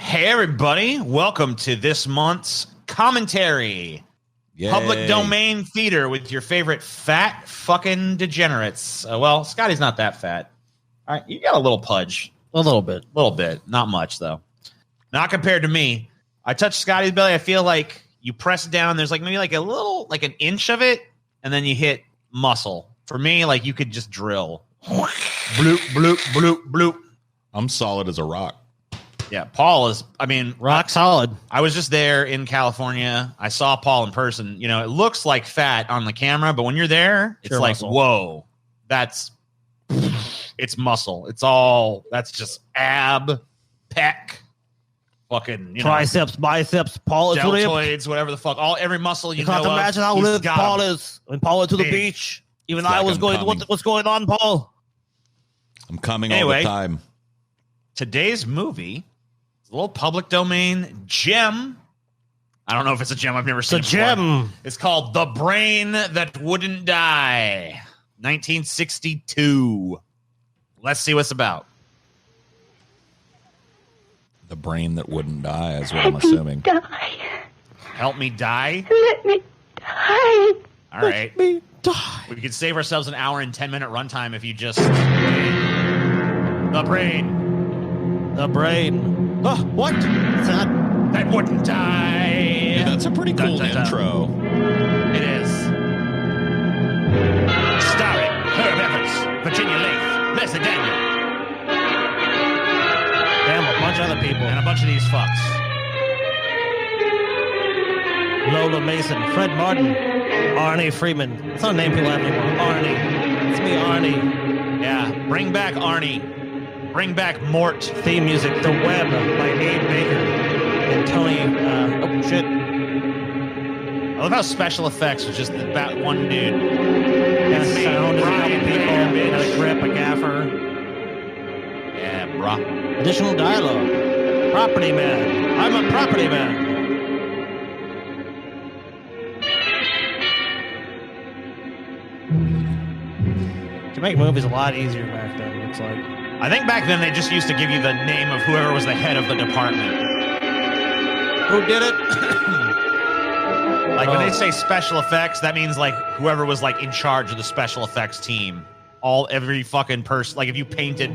Hey, everybody. Welcome to this month's commentary. Yay. Public domain theater with your favorite fat fucking degenerates. Well, Scotty's not that fat. All right, you got a little pudge. A little bit. Not much, though. Not compared to me. I touch Scotty's belly. I feel like you press down. There's like maybe like a little, like an inch of it, and then you hit muscle. For me, like you could just drill. Bloop, bloop, bloop, bloop. I'm solid as a rock. Yeah, Paul is, rock solid. I was just there in California. I saw Paul in person. You know, it looks like fat on the camera, but when you're there, it's Pure like, muscle. whoa, it's muscle. That's just ab, pec, fucking, Triceps, biceps, Paul is ripped. deltoids, whatever the fuck. Every muscle you You can't know imagine of, how he's ripped got Paul 'em. is. When Paul went to the Big. beach, even It's I like was I'm going, coming. what's going on, Paul? I'm coming all Anyway. the time. Today's movie is a little public domain gem. I don't know if it's a gem. I've never seen The it before. gem. It's called The Brain That Wouldn't Die, 1962. Let's see what's about. The brain that wouldn't die is what I'm assuming. Die. Help me die? Let me die. All right. Me die. We could save ourselves an hour and 10-minute runtime if you just... The Brain The brain. Oh, what? What's that? That Wouldn't Die. Yeah, that's a pretty cool Dun, dun, dun. intro. It is. Starring Herb Evans, Virginia Leigh, Leslie Daniel, Damn, a bunch of other people. and a bunch of these fucks. Lola Mason, Fred Martin, Arnie Freeman. It's not a name people have anymore. Arnie. It's me, Arnie. Yeah, bring back Arnie. Bring back Mort. Theme music, The Web by Abe Baker and Tony. Oh, shit. I love how special effects was just that one dude. And It's me, sound is a couple Brian people. Baker, bitch. And a grip, a gaffer. Yeah, brah. Additional dialogue. Property man. I'm a property man. To make movies a lot easier back then, it looks like. I think back then they just used to give you the name of whoever was the head of the department. Who did it? Like when they say special effects, that means like whoever was like in charge of the special effects team. Every fucking person, like if you painted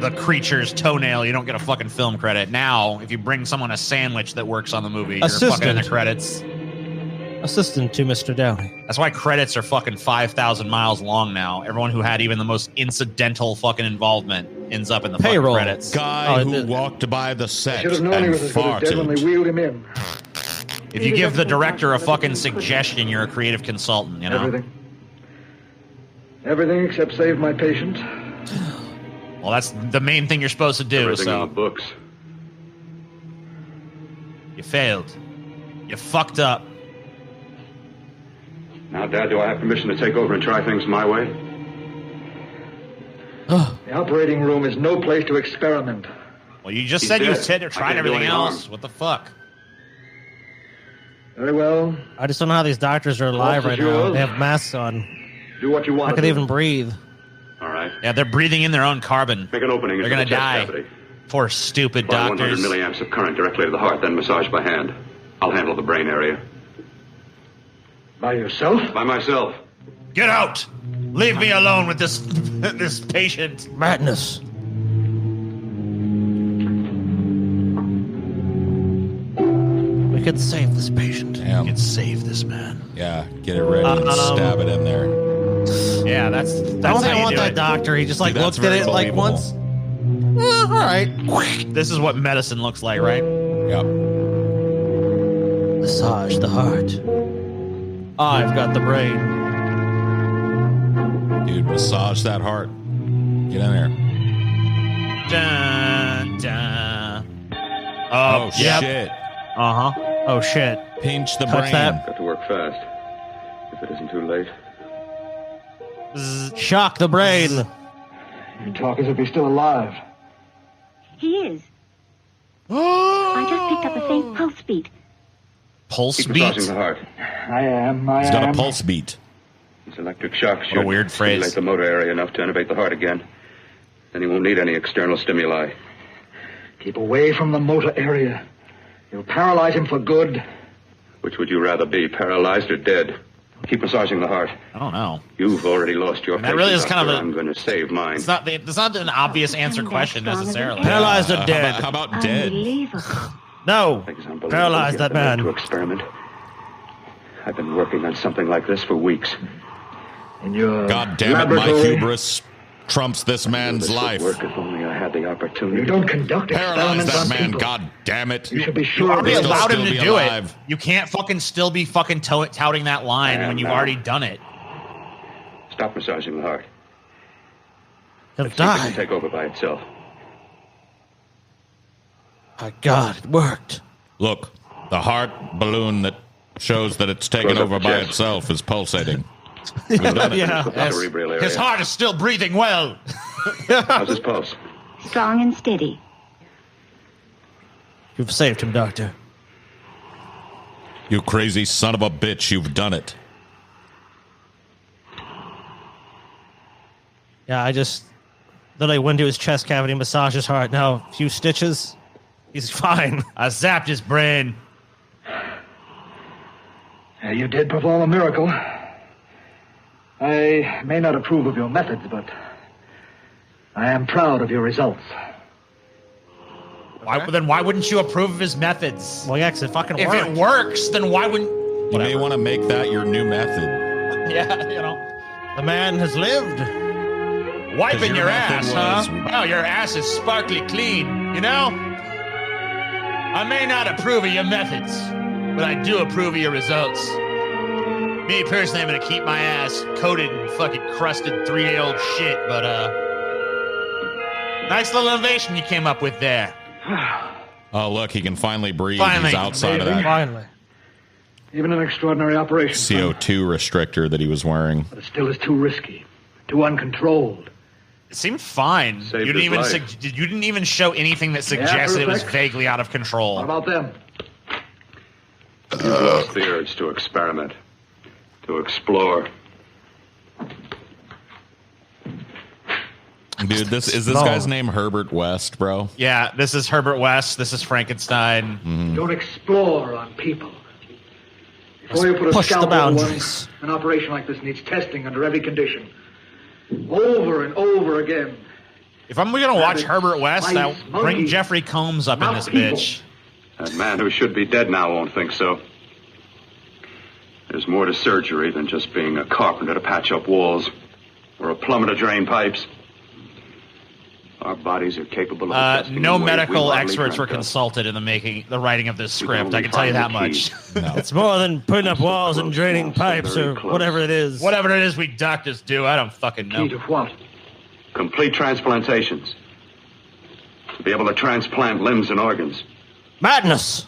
the creature's toenail, you don't get a fucking film credit. Now, if you bring someone a sandwich that works on the movie, you're fucking in the Assistant. credits. Assistant to Mr. Downey. That's why credits are fucking 5,000 miles long now. Everyone who had even the most incidental fucking involvement ends up in the Payroll. fucking credits. Guy Oh, who it- walked by the set Should have known he and was as good as dead when they farted. wheeled him in. If you give the director a fucking suggestion, you're a creative consultant, you know? Everything. Everything except save my patient. Well, that's the main thing you're supposed to do, Everything in the so books. you failed. You fucked up. Now, Dad, do I have permission to take over and try things my way? The operating room is no place to experiment. Well, you just He's said you dead. said you I tried can't do everything any harm. else. What the fuck? Very well. I just don't know how these doctors are alive right Officer's now. yours. They have masks on. Do what you want. How could they even breathe? All right. Yeah, they're breathing in their own carbon. Make an opening They're into gonna the chest die. cavity. Poor stupid Apply 100 doctors. milliamps of current directly to the heart, then massage by hand. I'll handle the brain area. By yourself? By myself. Get out! Leave me alone with this this patient. Madness. We could save this patient. Damn. Can save this man. Yeah, get it ready and stab it in there. Yeah, that's I don't how think I you want do that it. doctor. He just like Dude, that's looked at very it like believable. once. All right. This is what medicine looks like, right? Yep. Massage the heart. I've got the brain. Dude, massage that heart. Get in there. Dun, dun. Oh, yep. shit. Uh-huh. Oh shit. Pinch the Touch brain. that. Got to work fast. If it isn't too late. Shock the brain. You talk as if he's still alive. He is. I just picked up the same pulse beat. Pulse Keep beat. massaging the heart. I am. He's got a pulse beat. This electric shock What a should weird phrase. stimulate the motor area enough to innervate the heart again. Then he won't need any external stimuli. Keep away from the motor area. You'll paralyze him for good. Which would you rather be, paralyzed or dead? Keep massaging the heart. I don't know. You've already lost your That really is patient, kind of doctor. I'm going to save mine. It's not an obvious answer question necessarily. Paralyzed or dead? How about dead? Unbelievable. No. Unbelievable. Paralyze You that have the right man. to experiment. I've been working on something like this for weeks. In your God damn it, my laboratory, hubris trumps this man's This would life. work if only I had the opportunity. You don't conduct Paralyze experiments that on man, people. god damn it. You should be You sure of already He'll allowed him still to be do alive. it. You can't fucking still be fucking touting that line when you've already done it. Stop massaging the heart. He'll See if it can die. take over by itself. My God, it worked. Look, the heart balloon that shows that it's taken Close up over the by chest. itself is pulsating. We've done it. Yeah. The cerebral area. His heart is still breathing well. How's his pulse? Strong and steady. You've saved him, Doctor. You crazy son of a bitch, you've done it. Yeah, I just literally went to his chest cavity, massaged his heart. Now, a few stitches. He's fine. I zapped his brain. You did perform a miracle. I may not approve of your methods, but I am proud of your results. Why wouldn't you approve of his methods? Well, yeah, 'cause it fucking If worked. it works, then why wouldn't? You may want to make that your new method. Yeah, you know, The man has lived. wiping your your method ass, huh? was- Wow, your ass is sparkly clean. You know, I may not approve of your methods, but I do approve of your results. Me personally, I'm gonna keep my ass coated in fucking crusted 3-day-old shit. But nice little innovation you came up with there. Oh, look, he can finally breathe. Finally. He's outside of Amazing. that Finally. Even an extraordinary operation. CO2 restrictor that he was wearing. But it still is too risky, too uncontrolled. It seemed fine. Saved You didn't his even life. you didn't even show anything that suggested it was perfect. vaguely out of What control. about them? You've lost the urge to experiment, to explore. Dude, this is this No. guy's name Herbert West, bro? Yeah, this is Herbert West. This is Frankenstein. Don't explore on people. Before you put a Push the scalpel to one, boundaries. an operation like this needs testing under every condition. Over and over again. If I'm gonna watch Rabbits, Herbert West, mice, I'll bring monkeys, Jeffrey Combs up in not this people. bitch. That man who should be dead now won't think so. There's more to surgery than just being a carpenter to patch up walls or a plumber to drain pipes. Our bodies are capable of adjusting No in ways we medical hardly experts were dreamt of. consulted in the writing of this We can script. only I can tell you that find the much. key. No. It's more than putting up So walls and close draining now, so pipes very or close. whatever it is. Whatever it is we doctors do, I don't fucking Key know. to what? Complete transplantations. To be able to transplant limbs and organs. Madness.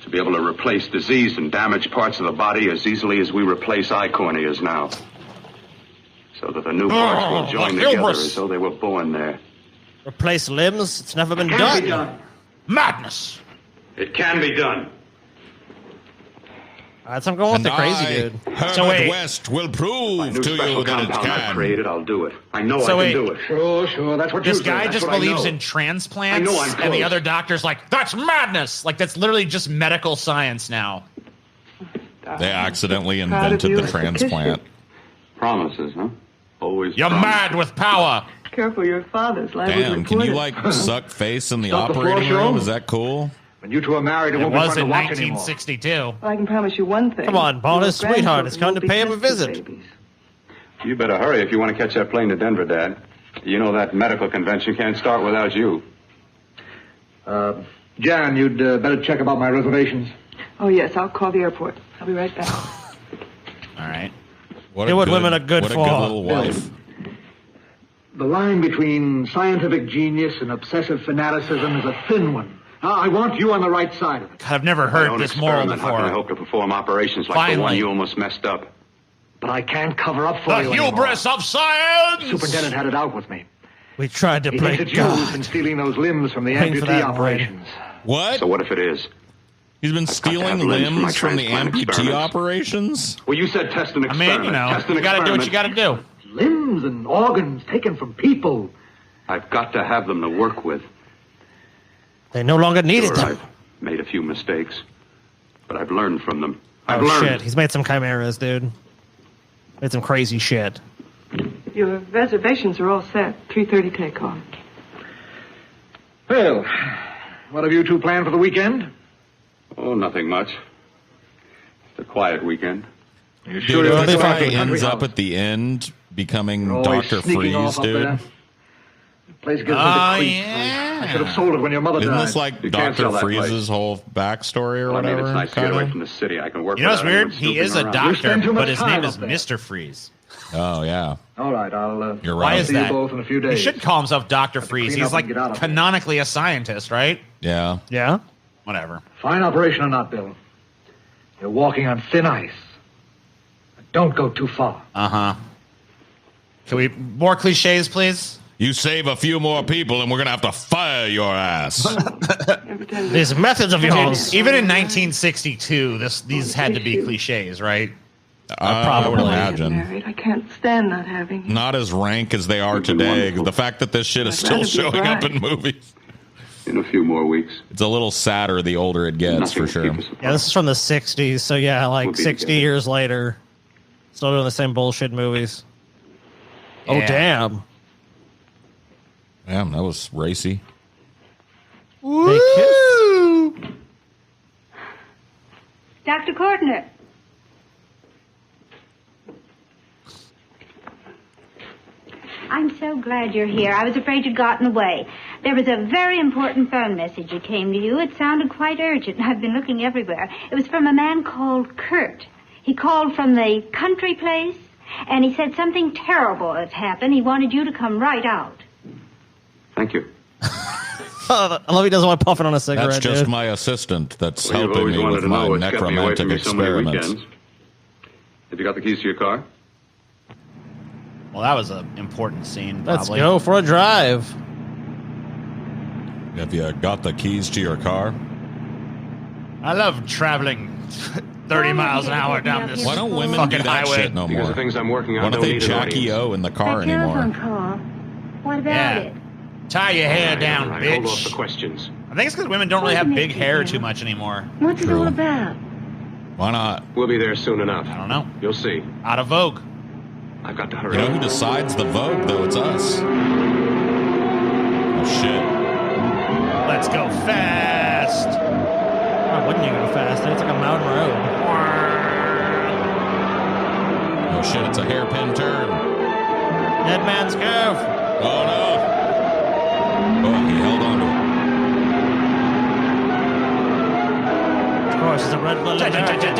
To be able to replace diseased and damaged parts of the body as easily as we replace eye corneas now. So that the new parts will join the together hubris. as though they were born there. Replace limbs. It's never been Can't done. be done. Madness. It can be done. That's I'm going with the crazy dude. Herbert So wait. West, will My prove new to special you that it compound I've can. created, I'll do it. I know So I wait. can do it. Sure. That's what This you guy said. just what I believes know. in transplants, I know I'm and the close. other doctor's like, "That's madness!" Like that's literally just medical science now. They accidentally Proud of invented you the as a transplant. Promises, huh? Always You're promises. mad with power. Careful, your father's liable to Damn, can report you it. like suck face in the Stop the operating floor show. room? Is that cool? When you two are married, it It won't be was fun to in watch anymore. 1962. Well, I can promise you one thing. Come on, Bonus, Your sweetheart, it's time to grandchildren pay him a won't be visit. test tube babies. You better hurry if you want to catch that plane to Denver, Dad. You know that medical convention can't start without you. Jan, you'd better check about my reservations. Oh, yes, I'll call the airport. I'll be right back. All right. What Yeah, what women are good what for. a good little wife. The line between scientific genius and obsessive fanaticism is a thin one. I want you on the right side of it. God, I've never If I heard don't this moral experiment, how can I before. hope to perform operations like the one Finally. you almost messed up? But I can't cover up for The you anymore. hubris of science. Superintendent had it out with me. We tried to He play thinks it's you who's been God. stealing those limbs from the Paying for amputee that, operations. What? So what if it is? He's been got to stealing have limbs for my limbs from the transplant amputee experiments. operations? Well, you said test and I experiment. mean, you know, Test and you got to do what experiment. you got to do. Limbs and organs taken from people. I've got to have them to work with. They no longer needed Sure, them. I've made a few mistakes, but I've learned from them. I've Oh, learned. shit. He's made some chimeras, dude. Made some crazy shit. Your reservations are all set. 3:30 takeoff. Well, what have you two planned for the weekend? Oh, nothing much. It's a quiet weekend. You Dude, you'll if go this out guy to the country ends up house? at the end becoming You're always Dr. sneaking Freeze, off up dude. there. The place gives me Oh, the creeps. yeah. I should have sold it when your mother Isn't died. this like You can't Dr. sell that Freeze's place. whole backstory or Well, I mean, whatever? it's nice to get away kinda? from the city. I can work You know what's without weird? anyone He is a snooping around. You doctor, spend too much but his time name up is there. Mr. Freeze. Oh, yeah. All right, I'll You're Why right. is see that? you both in a few He days. should call himself Dr. to Freeze. clean He's up like and get out of here. canonically a scientist, right? Yeah. Yeah? Whatever. Fine operation or not, Bill. You're walking on thin ice. But don't go too far. Uh-huh. Can we more cliches, please? You save a few more people and we're going to have to fire your ass. Every time These methods of yours. Even in 1962, these had to be cliches, right? I would Probably. imagine. married, I can't stand not having you. Not as rank as they are Would be today. wonderful. The fact that this shit is I'd still rather be showing up bride. in movies. In a few more weeks. It's a little sadder the older it gets, Nothing for will sure. keep us apart. Yeah, this is from the 60s, so yeah, like We'll be 60 together. years later. Still doing the same bullshit movies. Oh, Yeah. damn. Damn, that was racy. They kissed. Dr. Cordner. I'm so glad you're here. I was afraid you'd gotten away. There was a very important phone message that came to you. It sounded quite urgent. I've been looking everywhere. It was from a man called Kurt. He called from the country place, and he said something terrible has happened. He wanted you to come right out. Thank you. I love he doesn't want puffing on a cigarette, That's just dude. my assistant that's Well, you've helping always me wanted with to know my what's kept me away necromantic from you so many experiments. weekends. Have you got the keys to your car? Well, that was an important scene, Let's probably. go for a drive. Have you got the keys to your car? I love traveling 30 miles an hour down this Why don't women fucking do that highway. shit no Because more? the things I'm working on Why don't don't they need an Jackie audience. O in the car That telephone anymore? call. What about Yeah. it? Tie your hair down, All right, hold off the bitch. questions. I think it's because women don't really have big hair too much anymore. What's it True. all about? Why not? We'll be there soon enough. I don't know. You'll see. Out of vogue. I've got to You hurry. know who decides the vote, though? It's us. Oh, shit. Let's go fast. Why wouldn't you go faster? It's like a mountain road. Oh, shit, it's a hairpin turn. Dead man's curve. Oh, no. Oh, he held on to it. Of course, it's a red-blooded American.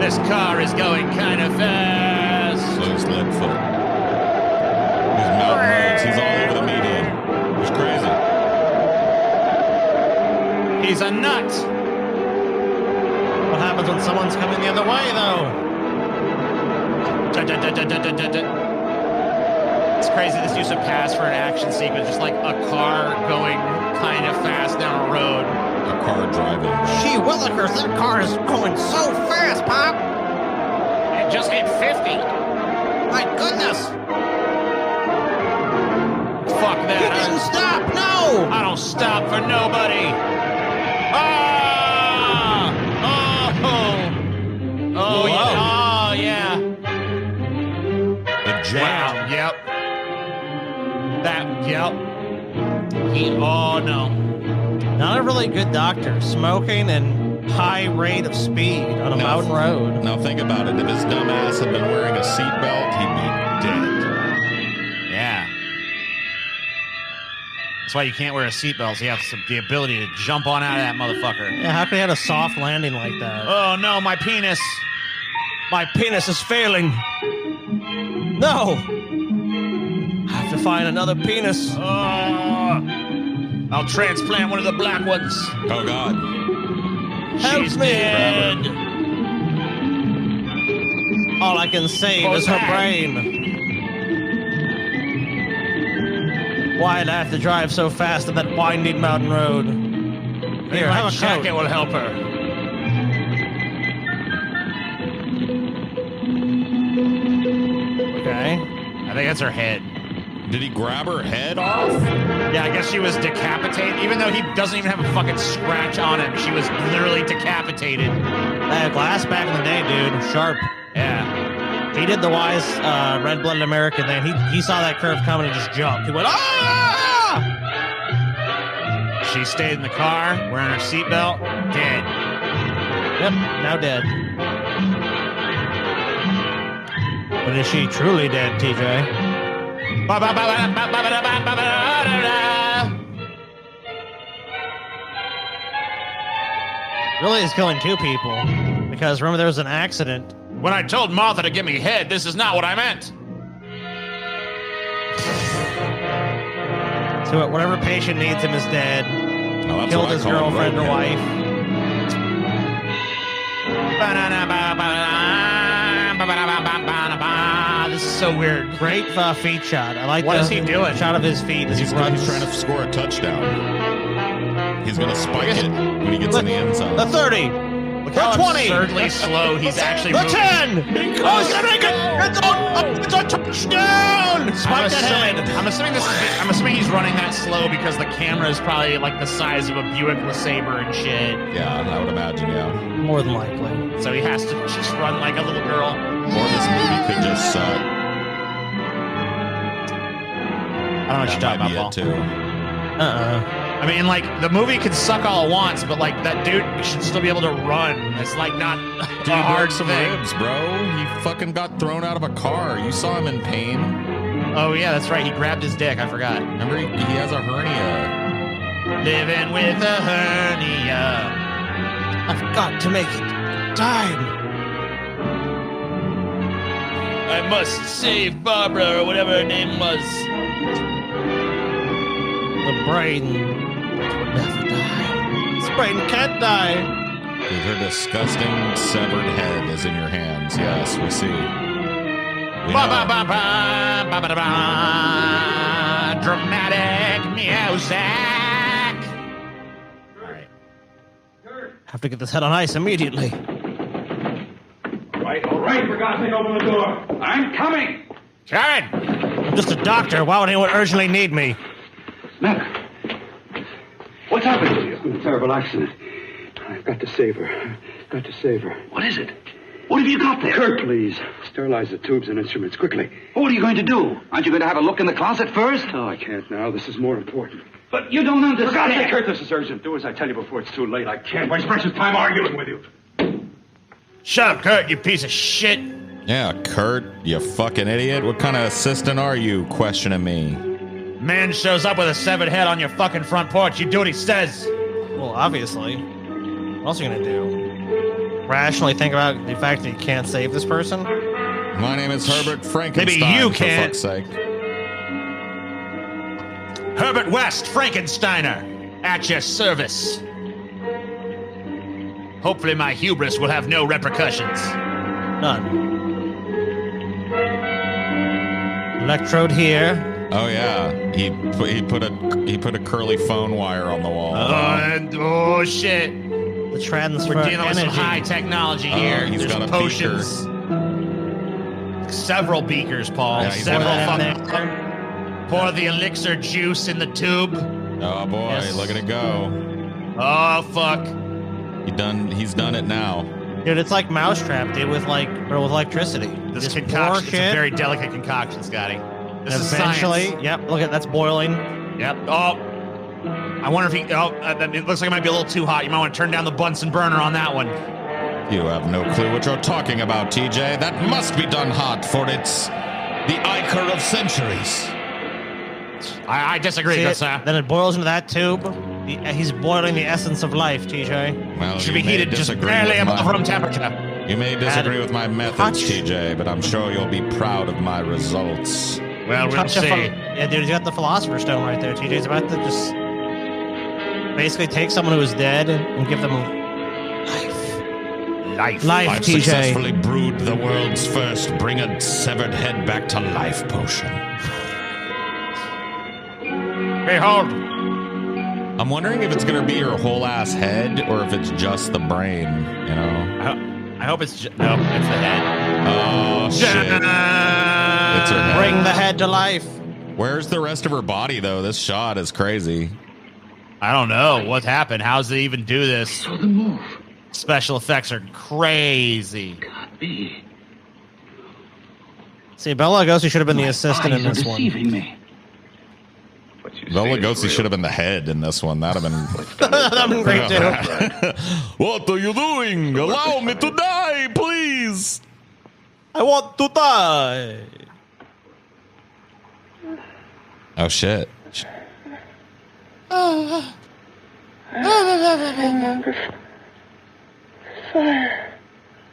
This car is going kind of fast. Loose lead foot. These mountain roads, he's all over the median. He's crazy. He's a nut. What happens when someone's coming the other way, though? It's crazy this use of pass for an action sequence, just like a car going kind of fast down a road. A car driving. Gee willikers, that car is going so fast, Pop. It just hit 50. My goodness. Fuck You that. didn't stop, no. I don't stop for nobody. Ah! Oh! Oh, yeah. Oh, yeah. The jam. Wow. Yep. Yep. Oh, no. Not a really good doctor. Smoking and high rate of speed on a mountain road. Now think about it. If his dumb ass had been wearing a seatbelt, he'd be dead. Yeah. That's why you can't wear a seatbelt. So you have the ability to jump on out of that motherfucker. Yeah, how could he have a soft landing like that? Oh, no, my penis. My penis is failing. No. I have to find another penis. Oh, I'll transplant one of the black ones. Oh, God. Help She's me. dead. All I can save is her brain. Why'd I have to drive so fast on that winding mountain road? Here, My have a jacket coat. will help her. Okay. I think that's her head. Did he grab her head off? Yeah, I guess she was decapitated. Even though he doesn't even have a fucking scratch on him, she was literally decapitated. That glass back in the day, dude. Sharp. Yeah. He did the wise red-blooded American thing. He saw that curve coming and just jumped. He went, ah! She stayed in the car, wearing her seatbelt, dead. Yep, now dead. But is she truly dead, TJ? Really is killing two people. Because remember there was an accident. When I told Martha to give me head, this is not what I meant. So whatever patient needs him is dead. Oh, that's Killed what I his call girlfriend or roadhead. wife. This is so weird. Great feet shot. I like What the is he doing? shot of his feet as He's he runs. trying to score a touchdown. He's going to spike it when he gets in the end zone. The 30. Look The how 20. absurdly slow he's actually The moving. 10. Oh, he's going to make it. It's a touchdown. Spike that head. I'm assuming he's running that slow because the camera is probably like the size of a Buick LeSabre and shit. Yeah, I would imagine, yeah. More than likely. So he has to just run like a little girl. Or this movie could just suck. I don't know what you're That talking might about, be Paul. it, too. Uh-uh. I mean, like, the movie can suck all it wants, but, like, that dude should still be able to run. It's, like, not Dude, a hard broke some thing. ribs, bro. He fucking got thrown out of a car. You saw him in pain. Oh, yeah, that's right. He grabbed his dick. I forgot. Remember, he has a hernia. Living with a hernia. I've got to make it. Time. I must save Barbara, or whatever her name was. The brain will never die. This brain can't die. Dude, her disgusting severed head is in your hands. Yes, we see. We Ba, ba, know. ba, ba, ba, ba, da, ba. Dramatic music. All right. Have to get this head on ice immediately. All right, for God's sake, open the door. I'm coming. Karen! I'm just a doctor. Why would anyone urgently need me? Mac, what's happened to you? A terrible accident. I've got to save her. Got to save her. What is it? What have you got there? Kurt, please. Sterilize the tubes and instruments quickly. What are you going to do? Aren't you going to have a look in the closet first? No, I can't now. This is more important. But you don't understand. For God's sake, Kurt, this is urgent. Do as I tell you before it's too late. I can't waste precious time arguing with you. Shut up, Kurt, you piece of shit. Yeah, Kurt, you fucking idiot. What kind of assistant are you questioning me? Man shows up with a severed head on your fucking front porch. You do what he says. Well, obviously. What else are you going to do? Rationally think about the fact that you can't save this person? My name is Herbert Frankenstein. Maybe you for can't. fuck's sake. Herbert West Frankensteiner, at your service. Hopefully my hubris will have no repercussions. None. Electrode here. Oh yeah, he put a curly phone wire on the wall. Oh shit. The transfer We're dealing with some energy. high technology here. He's There's got a potions. Several beakers, Paul. Yeah, he's Several got fucking. Pour the elixir juice in the tube. Oh boy, Yes. look at it go. Oh fuck. He's done it now. Dude, it's like Mousetrap, dude, with electricity. This Just concoction pour is a shit, very delicate concoction, Scotty. This and is eventually, science. yep, look at that's boiling. Yep. Oh. I wonder if he. Oh, it looks like it might be a little too hot. You might want to turn down the Bunsen burner on that one. You have no clue what you're talking about, TJ. That must be done hot, for it's the ichor of centuries. I disagree, See good it? sir. Then it boils into that tube. He's boiling the essence of life, TJ. Well, Should you be may heated just disagree barely with above my- room temperature. You may disagree with my methods, touch. TJ, but I'm sure you'll be proud of my results. Well, we'll Touch a see. yeah, dude, he's got the Philosopher's Stone right there. TJ's about to just basically take someone who is dead and give them life. Life, I've TJ. successfully brewed the world's first bring a severed head back to life potion. Behold. I'm wondering if it's going to be your whole ass head or if it's just the brain, you know? I hope it's nope, it's the head. Oh, shit. It's her head. Bring the head to life. Where's the rest of her body, though? This shot is crazy. I don't know what happened. How does it even do this? Saw the move. Special effects are crazy. Can't be. See, Bela Lugosi should have been the assistant in this one. Me. Bela Lugosi should have been the head in this one. That'd have been... That'd have been great, too. What are you doing? Allow me to die, please. I want to die. Oh, shit.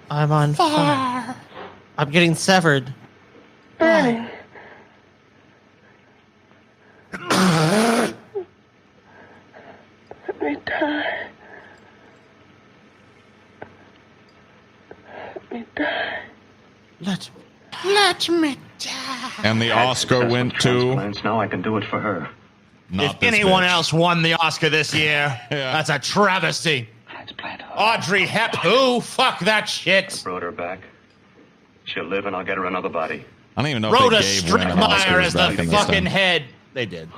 I'm on fire. I'm getting severed. Burning. Let me die. Let me die. Let me die. And the Oscar went to... Now I can do it for her. Not If this anyone bitch. else won the Oscar this year, that's a travesty. Audrey Hep. Who? Fuck that shit. Brought her back. She'll live and I'll get her another body. I don't even know Rhoda if they gave women Strickmeyer Oscars as back the in this fucking time. head. They did.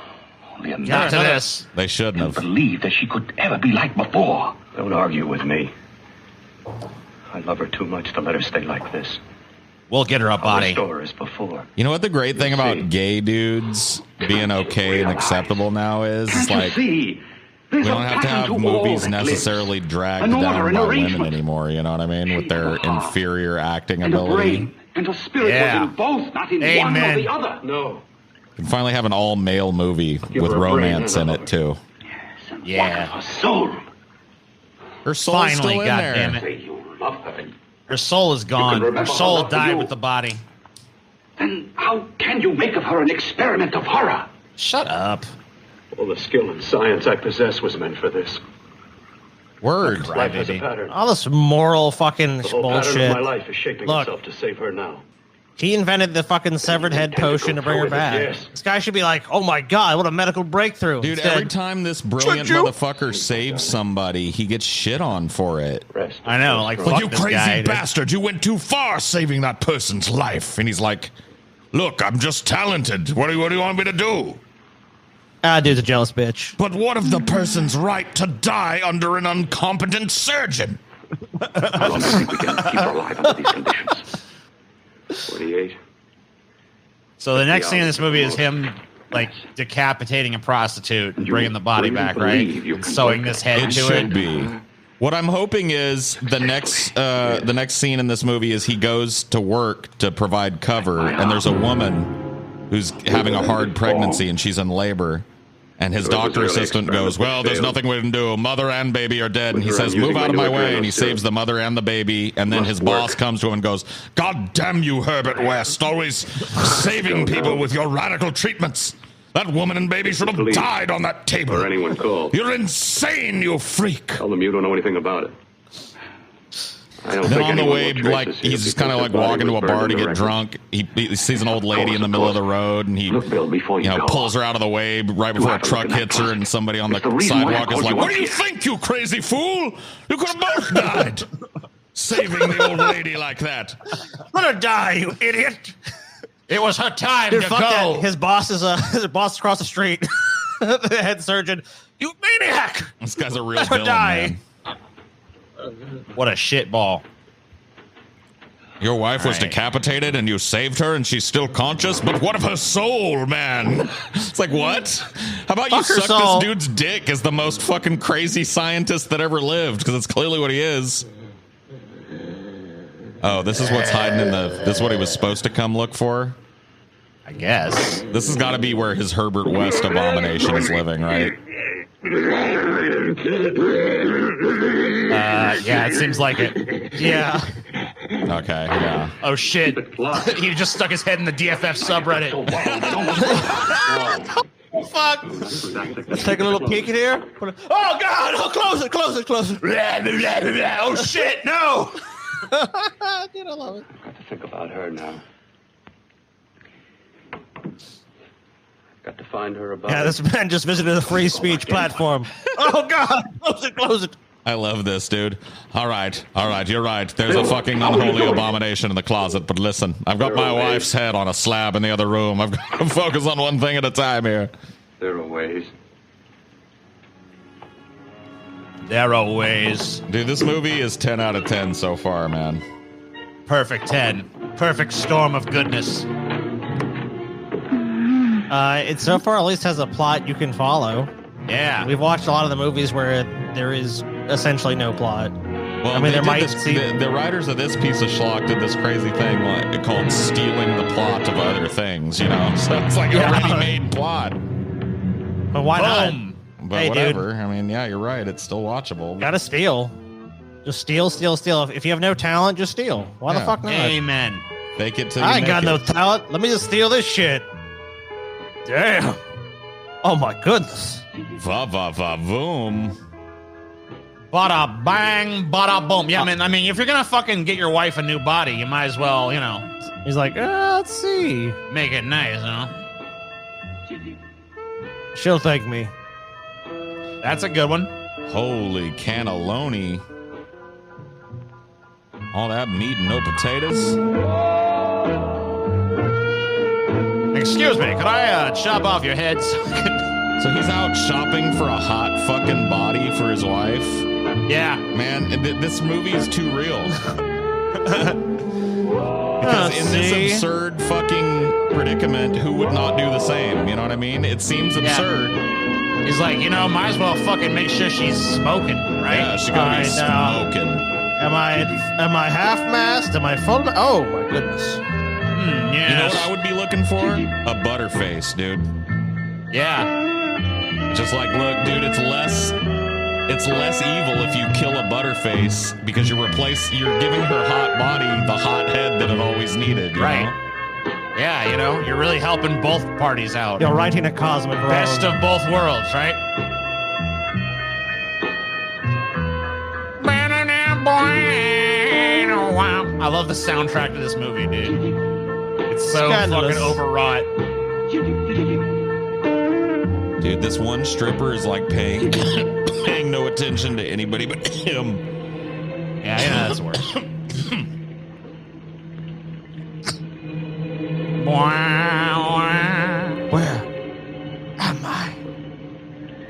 Only a Not to this. They shouldn't have. believe that she could ever be like before. Don't argue with me. I love her too much to let her stay like this. We'll get her a I'll body. restore her as before. You know what the great thing about gay dudes being okay and acceptable now is? It's like, we don't have to have movies necessarily dragged down by women anymore, you know what I mean? With their inferior acting ability. And the spirit Yeah. was in both, not in one Amen. or the other. No. You can finally have an all-male movie with her a romance brain in and it, too. Yeah. Her soul. Her soul's Finally, still in there. goddammit. Say you love her. Her soul is gone. Her remember soul how lovely died you- with the body. Then how can you make of her an experiment of horror? Shut up. All the skill and science I possess was meant for this. Word. Life has a Crybaby. pattern. All this moral fucking The whole pattern of my bullshit. life is shaping Look. itself to save her now. He invented the fucking severed head potion to bring her back. Yes. This guy should be like, oh my god, what a medical breakthrough. Dude, Instead, every time this brilliant motherfucker saves somebody, he gets shit on for it. Rest. I know, like, Like, fuck you this crazy guy. bastard, you went too far saving that person's life. And he's like, look, I'm just talented. What do you want me to do? dude's a jealous bitch. But what of the person's right to die under an incompetent surgeon? How long do you think we can keep her alive under these conditions? 48. So the next scene in this movie is him, like, decapitating a prostitute and bringing the body really back, right? believe you And can sewing work this head It to should it. be. What I'm hoping is the next scene in this movie is he goes to work to provide cover, and there's a woman who's having a hard pregnancy and she's in labor. And his doctor assistant goes, well, there's nothing we can do. Mother and baby are dead. And he says, move out of my way. And he saves the mother and the baby. And then his boss comes to him and goes, God damn you, Herbert West. Always saving people with your radical treatments. That woman and baby should have died on that table. Or anyone called. You're insane, you freak. Tell them you don't know anything about it. I don't Then think on the anyone way, will trace like, this here he's just because kind of the like body walking to was a burned bar to in the get wreckage. drunk. He sees an old lady in the middle of the road, and he Look, Bill, before you go. pulls her out of the way right before a have to truck look in hits that her, and closet. somebody on the It's the reason why I sidewalk is called like, you what up do you here." think, you crazy fool? You could have both died. Saving the old lady like that. Let her die, you idiot! It was her time Dude, to fuck go. that. His boss is his boss across the street. The head surgeon. You maniac! This guy's a real Let her villain, die. man. What a shitball. Your wife was Right. decapitated and you saved her and she's still conscious, but what of her soul, man? It's like, what? How about you Fuck her suck soul. this dude's dick as the most fucking crazy scientist that ever lived? Because it's clearly what he is. Oh, this is what's hiding in the... This is what he was supposed to come look for? I guess. This has got to be where his Herbert West abomination is living, right? Yeah, it seems like it. Yeah. Okay, yeah. Oh, shit. He just stuck his head in the DFF subreddit. Fuck. Let's take a little peek in here. Oh, God! Oh, close it, close it, close it. Oh, shit, no! Dude, I love it. Got to think about her now. Got to find her a body. Yeah, this man just visited a free speech platform. Oh, God! Close it, close it. I love this, dude. All right, you're right. There's a fucking unholy abomination in the closet, but listen, I've got my wife's head on a slab in the other room. I've got to focus on one thing at a time here. There are ways. There are ways. Dude, this movie is 10 out of 10 so far, man. Perfect 10. Perfect storm of goodness. It so far at least has a plot you can follow. Yeah. We've watched a lot of the movies where there is essentially no plot. Well, I mean, there might the writers of this piece of schlock did this crazy thing called stealing the plot of other things, you know? So it's like a ready-made plot. But why not? But hey, whatever. Dude. I mean, yeah, you're right. It's still watchable. Gotta steal. Just steal. If you have no talent, just steal. Why the fuck not? Amen. Fake it till I you ain't got make no it. talent. Let me just steal this shit. Damn. Oh my goodness. Va va va boom. Bada bang, bada boom. Yeah, I mean, if you're gonna fucking get your wife a new body, you might as well, you know. He's like, let's see. Make it nice, you know. She'll thank me. That's a good one. Holy cannelloni. All that meat and no potatoes. Excuse me, could I chop off your head so I can... So he's out shopping for a hot fucking body for his wife. Yeah. Man, this movie is too real. Because in this absurd fucking predicament, who would not do the same? You know what I mean? It seems absurd. He's like, you know, might as well fucking make sure she's smoking, right? Yeah, she gotta be smoking. Am I half-mast? Am I full? Oh my goodness. Yes. You know what I would be looking for? A butterface, dude. Yeah. Just like, look, dude, it's less evil if you kill a butterface because you're giving her hot body the hot head that it always needed. You know? Yeah, you know, you're really helping both parties out. You're righting a cosmic wrong. Best of both worlds, right? I love the soundtrack to this movie, dude. It's so fucking overwrought. Dude, this one stripper is like paying no attention to anybody but him. Yeah, I know that's worse. Where am I?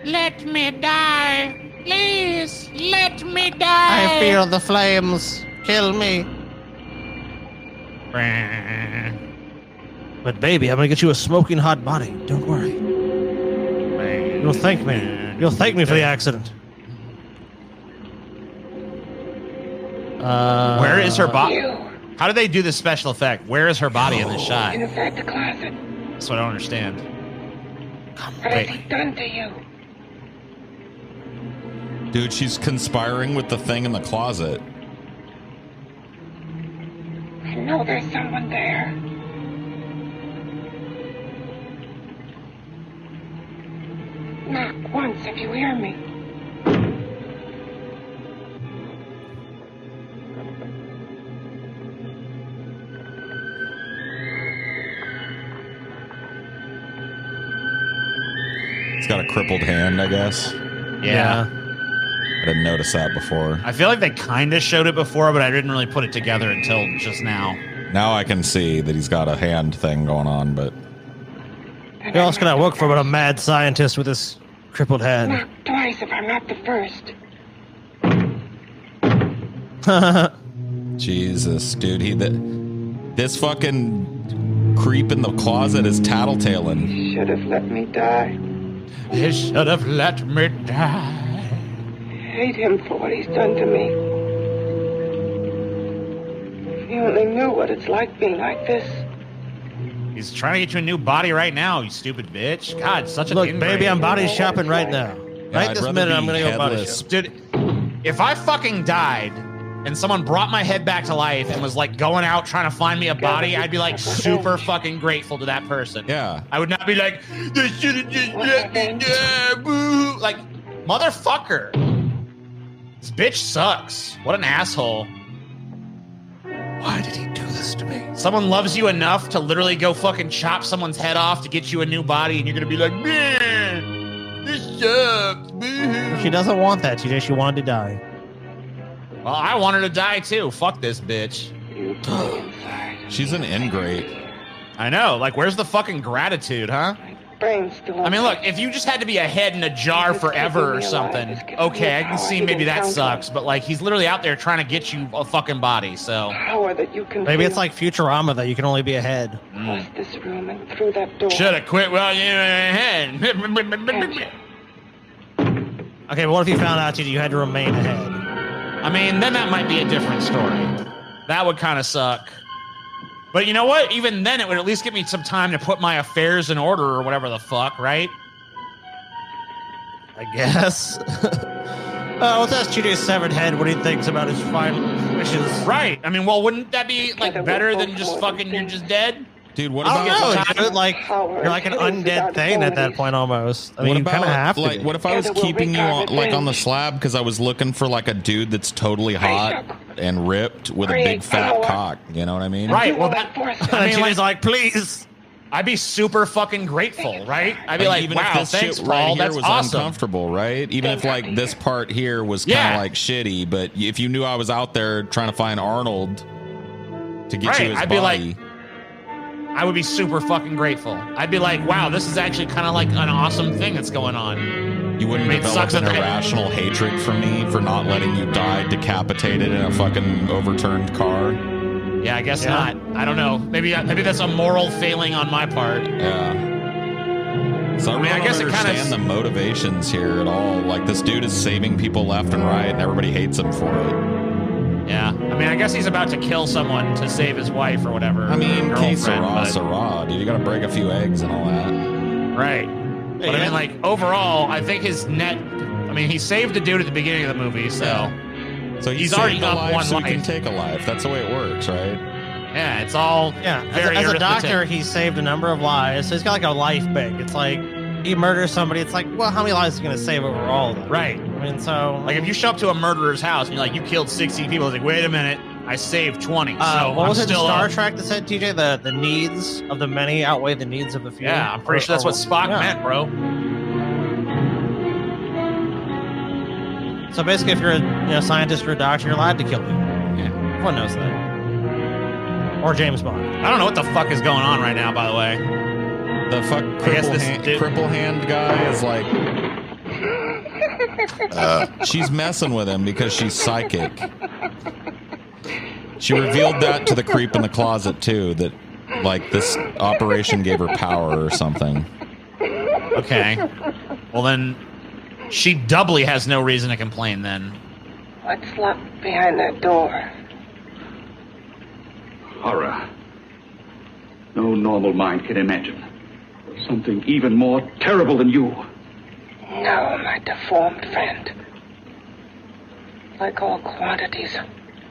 Let me die. Please, let me die. I feel the flames. Kill me. But baby, I'm gonna get you a smoking hot body. Don't worry. You'll thank me. You'll thank me for the accident. Where is her body? How do they do this special effect? Where is her body in this shot? Inside the closet. That's what I don't understand. What have I done to you? Dude, she's conspiring with the thing in the closet. I know there's someone there. Knock once if you hear me. It's got a crippled hand, I guess. Yeah. I didn't notice that before. I feel like they kind of showed it before, but I didn't really put it together until just now. Now I can see that he's got a hand thing going on, but... Who else can I work for but a mad scientist with this crippled hand? Knock twice if I'm not the first. Jesus, dude, this fucking creep in the closet is tattletaling. Should have let me die. He should have let me die. Hate him for what he's done to me. If you only knew what it's like being like this. He's trying to get you a new body right now, you stupid bitch. God, such a Look, baby, I'm body shopping right now. Right I'd this rather minute, be I'm gonna go body headless. shop. Dude, if I fucking died and someone brought my head back to life and was like going out trying to find me a body, I'd be like super fucking grateful to that person. Yeah. I would not be like, they should have just let me die, boo. Like, motherfucker. This bitch sucks. What an asshole. Why did he do this to me? Someone loves you enough to literally go fucking chop someone's head off to get you a new body, and you're gonna be like, man, this sucks, boo. She doesn't want that. She wanted to die. Well, I want her to die too. Fuck this bitch. She's an ingrate. I know. Like, where's the fucking gratitude, huh? Brain's still I mean, look, if you just had to be a head in a jar forever or something, okay, I can see maybe that sucks. But, like, he's literally out there trying to get you a fucking body, so. Power that you can Maybe it's like Futurama that you can only be a head. Across this room and through that door. Should have quit while you were a head. Okay, but what if you found out you had to remain a head? I mean, then that might be a different story. That would kind of suck. But you know what? Even then, it would at least give me some time to put my affairs in order or whatever the fuck, right? I guess. Let's ask TJ's severed head what he thinks about his final wishes. Right. I mean, well, wouldn't that be like better than just fucking you're just dead? Dude, what I about don't know. You're like an undead thing at that point almost. I mean, you kind of have to. Like, what if I was keeping you on the slab because I was looking for like a dude that's totally hot and ripped with a big fat cock? You know what I mean? Right. Well, that. I mean, like, please. I'd be super fucking grateful, right? I'd be like, even wow, if this thanks, shit Paul. right here That's was awesome. uncomfortable, right? Even if like this part here was kind of like shitty, but if you knew I was out there trying to find Arnold to get you his I'd body. be like, I would be super fucking grateful. I'd be like, wow, this is actually kind of like an awesome thing that's going on. You wouldn't develop an irrational hatred for me for not letting you die decapitated in a fucking overturned car. Yeah, I guess not. I don't know. Maybe that's a moral failing on my part. Yeah. So I mean, I guess it understand kind of the motivations here at all. Like, this dude is saving people left and right, and everybody hates him for it. Yeah. I mean, I guess he's about to kill someone to save his wife or whatever. I mean, girlfriend, Sarah, dude. You gotta break a few eggs and all that. Right. But I mean, like, overall, I think his net... I mean, he saved a dude at the beginning of the movie, so... So he's already up life one so life. he can take a life. That's the way it works, right? Yeah, it's all very as a arithmetic. doctor, he saved a number of lives, so he's got like a life bank. It's like he murders somebody. It's like, well, how many lives is he going to save overall? Then? Right. I mean, so like if you show up to a murderer's house and you're like, you killed 60 people, it's like, wait a minute, I saved 20. So what was I'm it in still Star up. Trek that said, TJ, the needs of the many outweigh the needs of the few? Yeah, I'm pretty sure that's what Spock meant, bro. So basically, if you're a scientist or a doctor, you're allowed to kill people. Yeah. Everyone knows that. Or James Bond. I don't know what the fuck is going on right now, by the way. The fuck cripple hand guy is like... she's messing with him because she's psychic. She revealed that to the creep in the closet, too, that, like, this operation gave her power or something. Okay. Well, then, she doubly has no reason to complain, then. What's locked behind that door? Horror. No normal mind can imagine. Something even more terrible than you. No, my deformed friend. Like all quantities,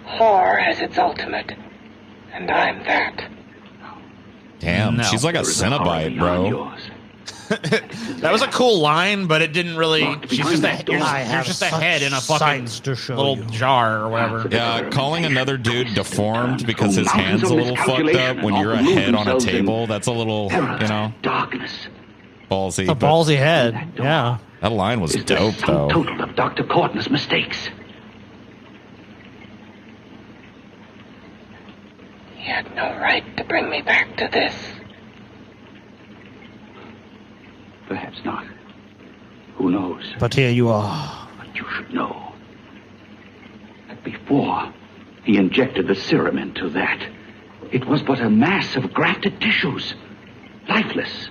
horror has its ultimate. And I'm that. Damn, she's like a Cenobite, bro. That was a cool line, but it didn't really... She's just you're just a head in a fucking little jar or whatever. Yeah, calling another dude deformed because his hand's a little fucked up when you're a head on a table, that's a little, darkness. Ballsy. It's a ballsy head, yeah. That line was dope, though. Total of Dr. Courtney's mistakes. He had no right to bring me back to this. Perhaps not. Who knows? But here you are. But you should know that before he injected the serum into that, it was but a mass of grafted tissues, lifeless.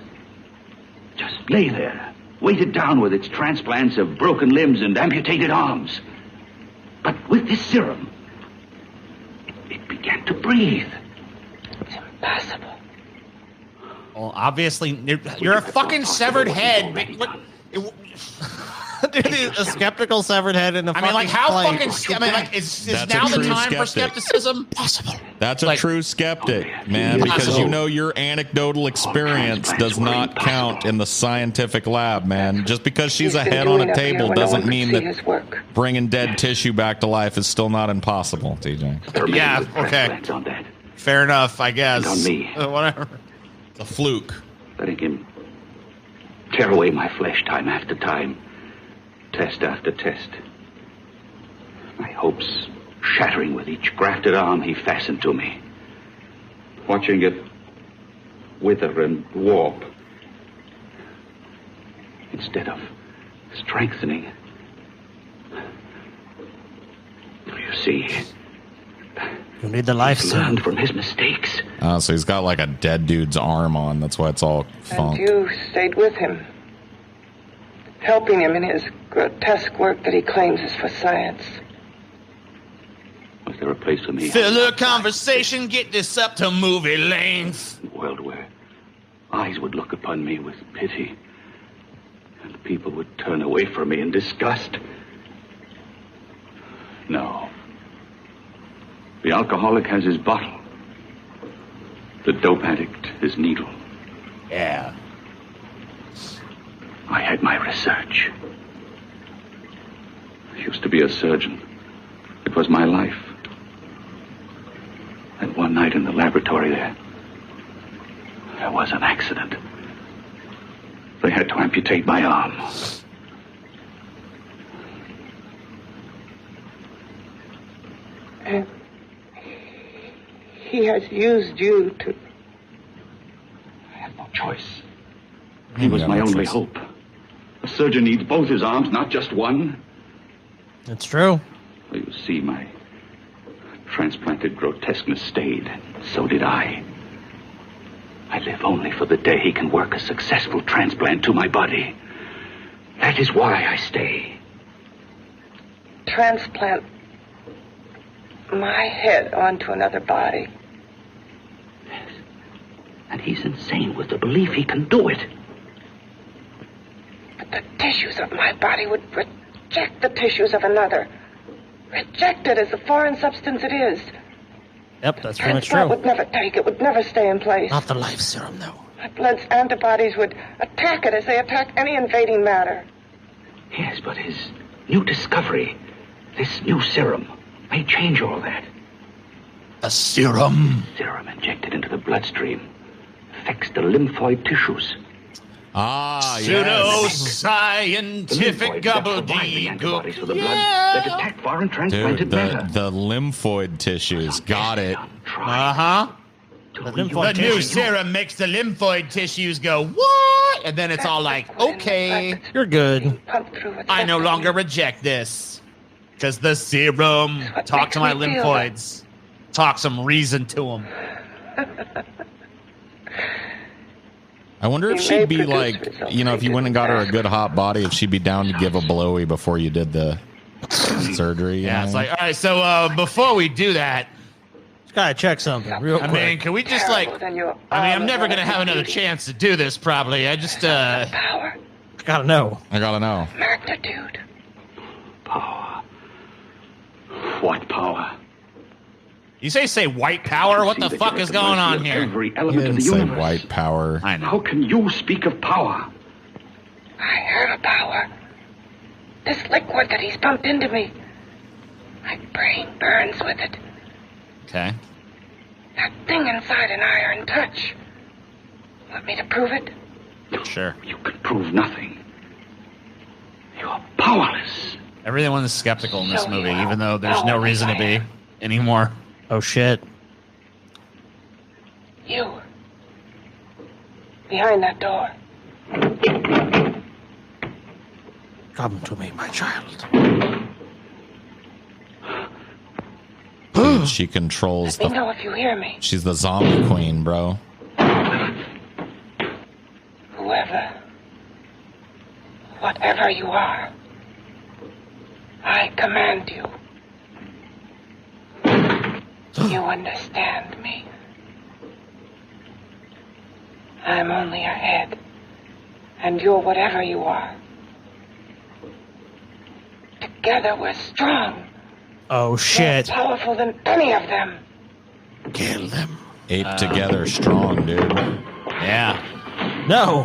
Just lay there, weighted down with its transplants of broken limbs and amputated arms. But with this serum, it began to breathe. It's impossible. Well, obviously, you're a fucking severed head. Dude, a skeptical severed head in a fucking is now the time for skepticism? Possible. That's a true skeptic, man, because you know your anecdotal experience does not count in the scientific lab, man. Just because she's a head on a table doesn't mean that bringing dead tissue back to life is still not impossible, TJ. Yeah, okay. Fair enough, I guess. On me. Whatever. It's a fluke. Letting him tear away my flesh time after time, Test after test. My hopes shattering with each grafted arm he fastened to me. Watching it wither and warp. Instead of strengthening. You see, You need the life he's serum. learned from his mistakes. So he's got like a dead dude's arm on. That's why it's all And funked. you stayed with him, helping him in his grotesque work that he claims is for science. Was there a place for me? Fill a conversation, get this up to movie length. A world where eyes would look upon me with pity, and people would turn away from me in disgust. No. The alcoholic has his bottle. The dope addict his needle. Yeah. I had my research. I used to be a surgeon. It was my life. And one night in the laboratory there was an accident. They had to amputate my arm. And he has used you to... I had no choice. He was my only hope. A surgeon needs both his arms, not just one. It's true. You see, my transplanted grotesqueness stayed. So did I. I live only for the day he can work a successful transplant to my body. That is why I stay. transplant my head onto another body. Yes. And he's insane with the belief he can do it. But the tissues of my body would reject the tissues of another. Reject it as the foreign substance it is. Yep, that's pretty much Transplant true. would never take it, would never stay in place. Not the life serum, though. My blood's antibodies would attack it as they attack any invading matter. Yes, but his new discovery, this new serum, may change all that. A serum? Serum injected into the bloodstream affects the lymphoid tissues. Ah, yes. Pseudo-scientific gobbledygook. For the blood that attack foreign transplanted Dude, matter. the lymphoid tissues. Got it. Uh-huh. The new serum makes the lymphoid tissues go, what? And then it's all like, okay, You're good. I no longer reject this. Because the serum, talk to my lymphoids. Talk some reason to them. I wonder if she'd be like, you know, if you went and got her a good hot body, if she'd be down to give a blowy before you did the surgery. Yeah, know? it's like, all right, so before we do that, Just gotta check something real quick. I mean, can we just like, I'm never going to have another chance to do this probably. I just, Power, gotta know. I gotta know. magnitude. Power. What power? you say white power? What the See that fuck you're is at the going mercy on of here? Every You element of didn't the say universe. white power. I know. How can you speak of power? I have a power. This liquid that he's pumped into me. My brain burns with it. Okay. That thing inside an iron touch. Want me to prove it? Sure. You can prove nothing. You're powerless. Everyone's skeptical in this Show movie, you how even though there's no powerful reason to I be am. anymore. Oh, shit. You. Behind that door. Come to me, my child. Dude, she controls Let me the. know if you hear me. She's the zombie queen, bro. Whoever. Whatever you are. I command you. You understand me. I'm only a head. And you're whatever you are. Together we're strong. Oh, shit. More powerful than any of them. Kill them. Ape together strong, dude. Yeah. No.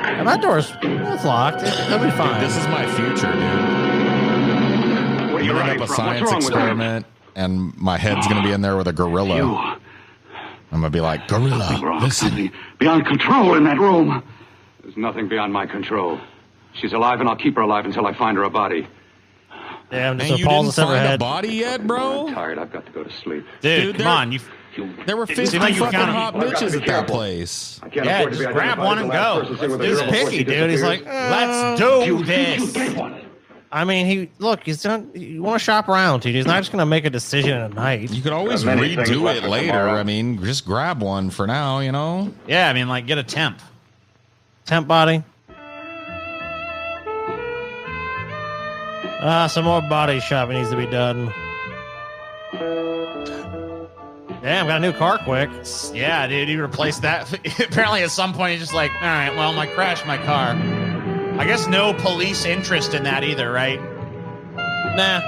And that door's it's locked. It'll be fine. This is my future, dude. Where You you're end up a from. science What's wrong with experiment, and my head's gonna be in there with a gorilla. you? I'm gonna be like, gorilla, Something wrong. listen. Something beyond control in that room. There's nothing beyond my control. She's alive, and I'll keep her alive until I find her a body. Damn, Man, just you a Paul's didn't severed find a head. body yet, bro? I'm tired. I've got to go to sleep. Dude, come on. There were 50 like you fucking counted- hot bitches at that place. I can't Yeah, afford to just be grab identified one as and the last go. person seen with a Let's girl do this. before she Picky, dude. He's like, disappears. Let's do this. Get one. I mean, he's not. You want to shop around, TJ. He's not just going to make a decision in a night. You could always Many things redo left it for later. tomorrow. I mean, just grab one for now, you know? Yeah, I mean, like, get a temp. Temp body. Some more body shopping needs to be done. Damn, got a new car quick. Yeah, dude, he replaced that. Apparently, at some point, he's just like, all right, well, I crashed my car. I guess no police interest in that either, right? Nah.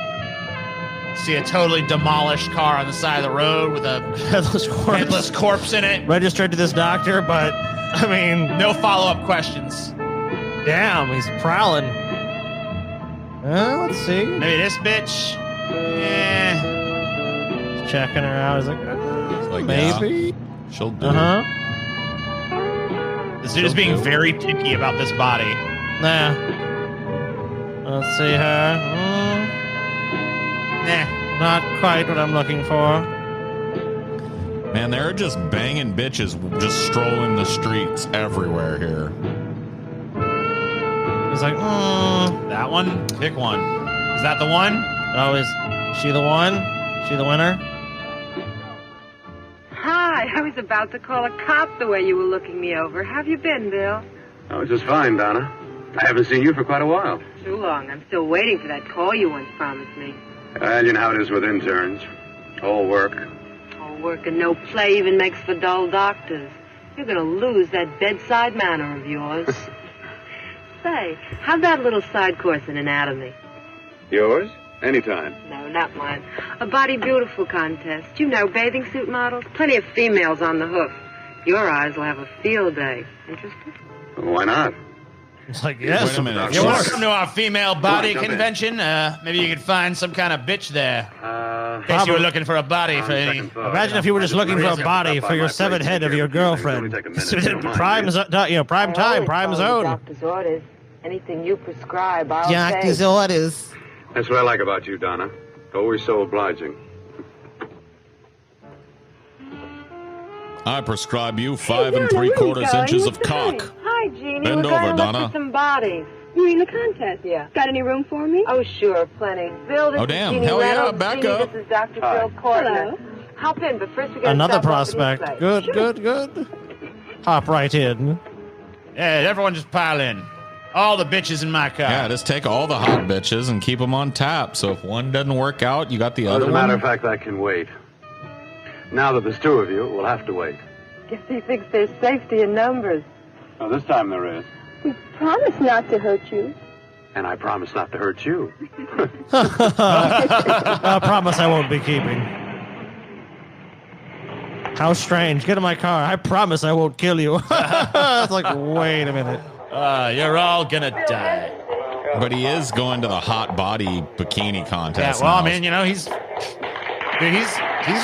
See a totally demolished car on the side of the road with a headless corpse in it. Registered to this doctor, but I mean, No follow-up questions. damn, he's prowling. Let's see. Maybe this bitch. He's checking her out. He's like, Like, maybe. yeah, she'll do it. This dude is being very picky about this body. Nah. Let's see her. Nah. Not quite what I'm looking for. Man, they're just banging bitches just strolling the streets everywhere here. He's like, That one? Pick one. Is that the one? Oh, is she the one? She the winner? Hi, I was about to call a cop the way you were looking me over. How have you been, Bill? I was just fine, Donna. I haven't seen you for quite a while. Too long. I'm still waiting for that call you once promised me. And you know how it is with interns. All work. All work and no play even makes for dull doctors. You're going to lose that bedside manner of yours. Say, how'd that little side course in anatomy? Yours? Anytime. No, not mine. A body beautiful contest. You know, bathing suit models. Plenty of females on the hoof. Your eyes will have a field day. Interested? Well, why not? It's like, yes. Wait a minute. You want to come to our female body jump in. convention? Maybe you could find some kind of bitch there. In case you Probably. were looking for a body for any... Imagine if you were just looking for a body for your severed head of your girlfriend. Prime time, prime zone. Doctor's orders. Anything you prescribe, I'll Doctor's take. orders. That's what I like about you, Donna. Always so obliging. I prescribe you 5 3/4 inches of cock. Hi, Jeannie. Bend We're going over, to look Donna. for some bodies. You mean the contest? Yeah. Got any room for me? Oh, sure, plenty. Bill, this Oh, is damn. Jeannie Hell yeah, Reynolds. back Jeannie, up. This is Dr. Hi. Phil Cortner. Hello. Hop in, but first we got Another prospect. Good, good, good. Hop right in. Yeah, everyone just pile in. All the bitches in my car. Yeah, just take all the hot bitches and keep them on tap. So if one doesn't work out, you got the As other a matter one. of fact, I can wait. Now that there's two of you, we'll have to wait. Guess he thinks there's safety in numbers. Well, this time there is. We promise not to hurt you. And I promise not to hurt you. I promise I won't be keeping. How strange. Get in my car. I promise I won't kill you. It's like, wait a minute. You're all gonna die. But he is going to the hot body bikini Yeah, contest. well, now. I mean, you know, he's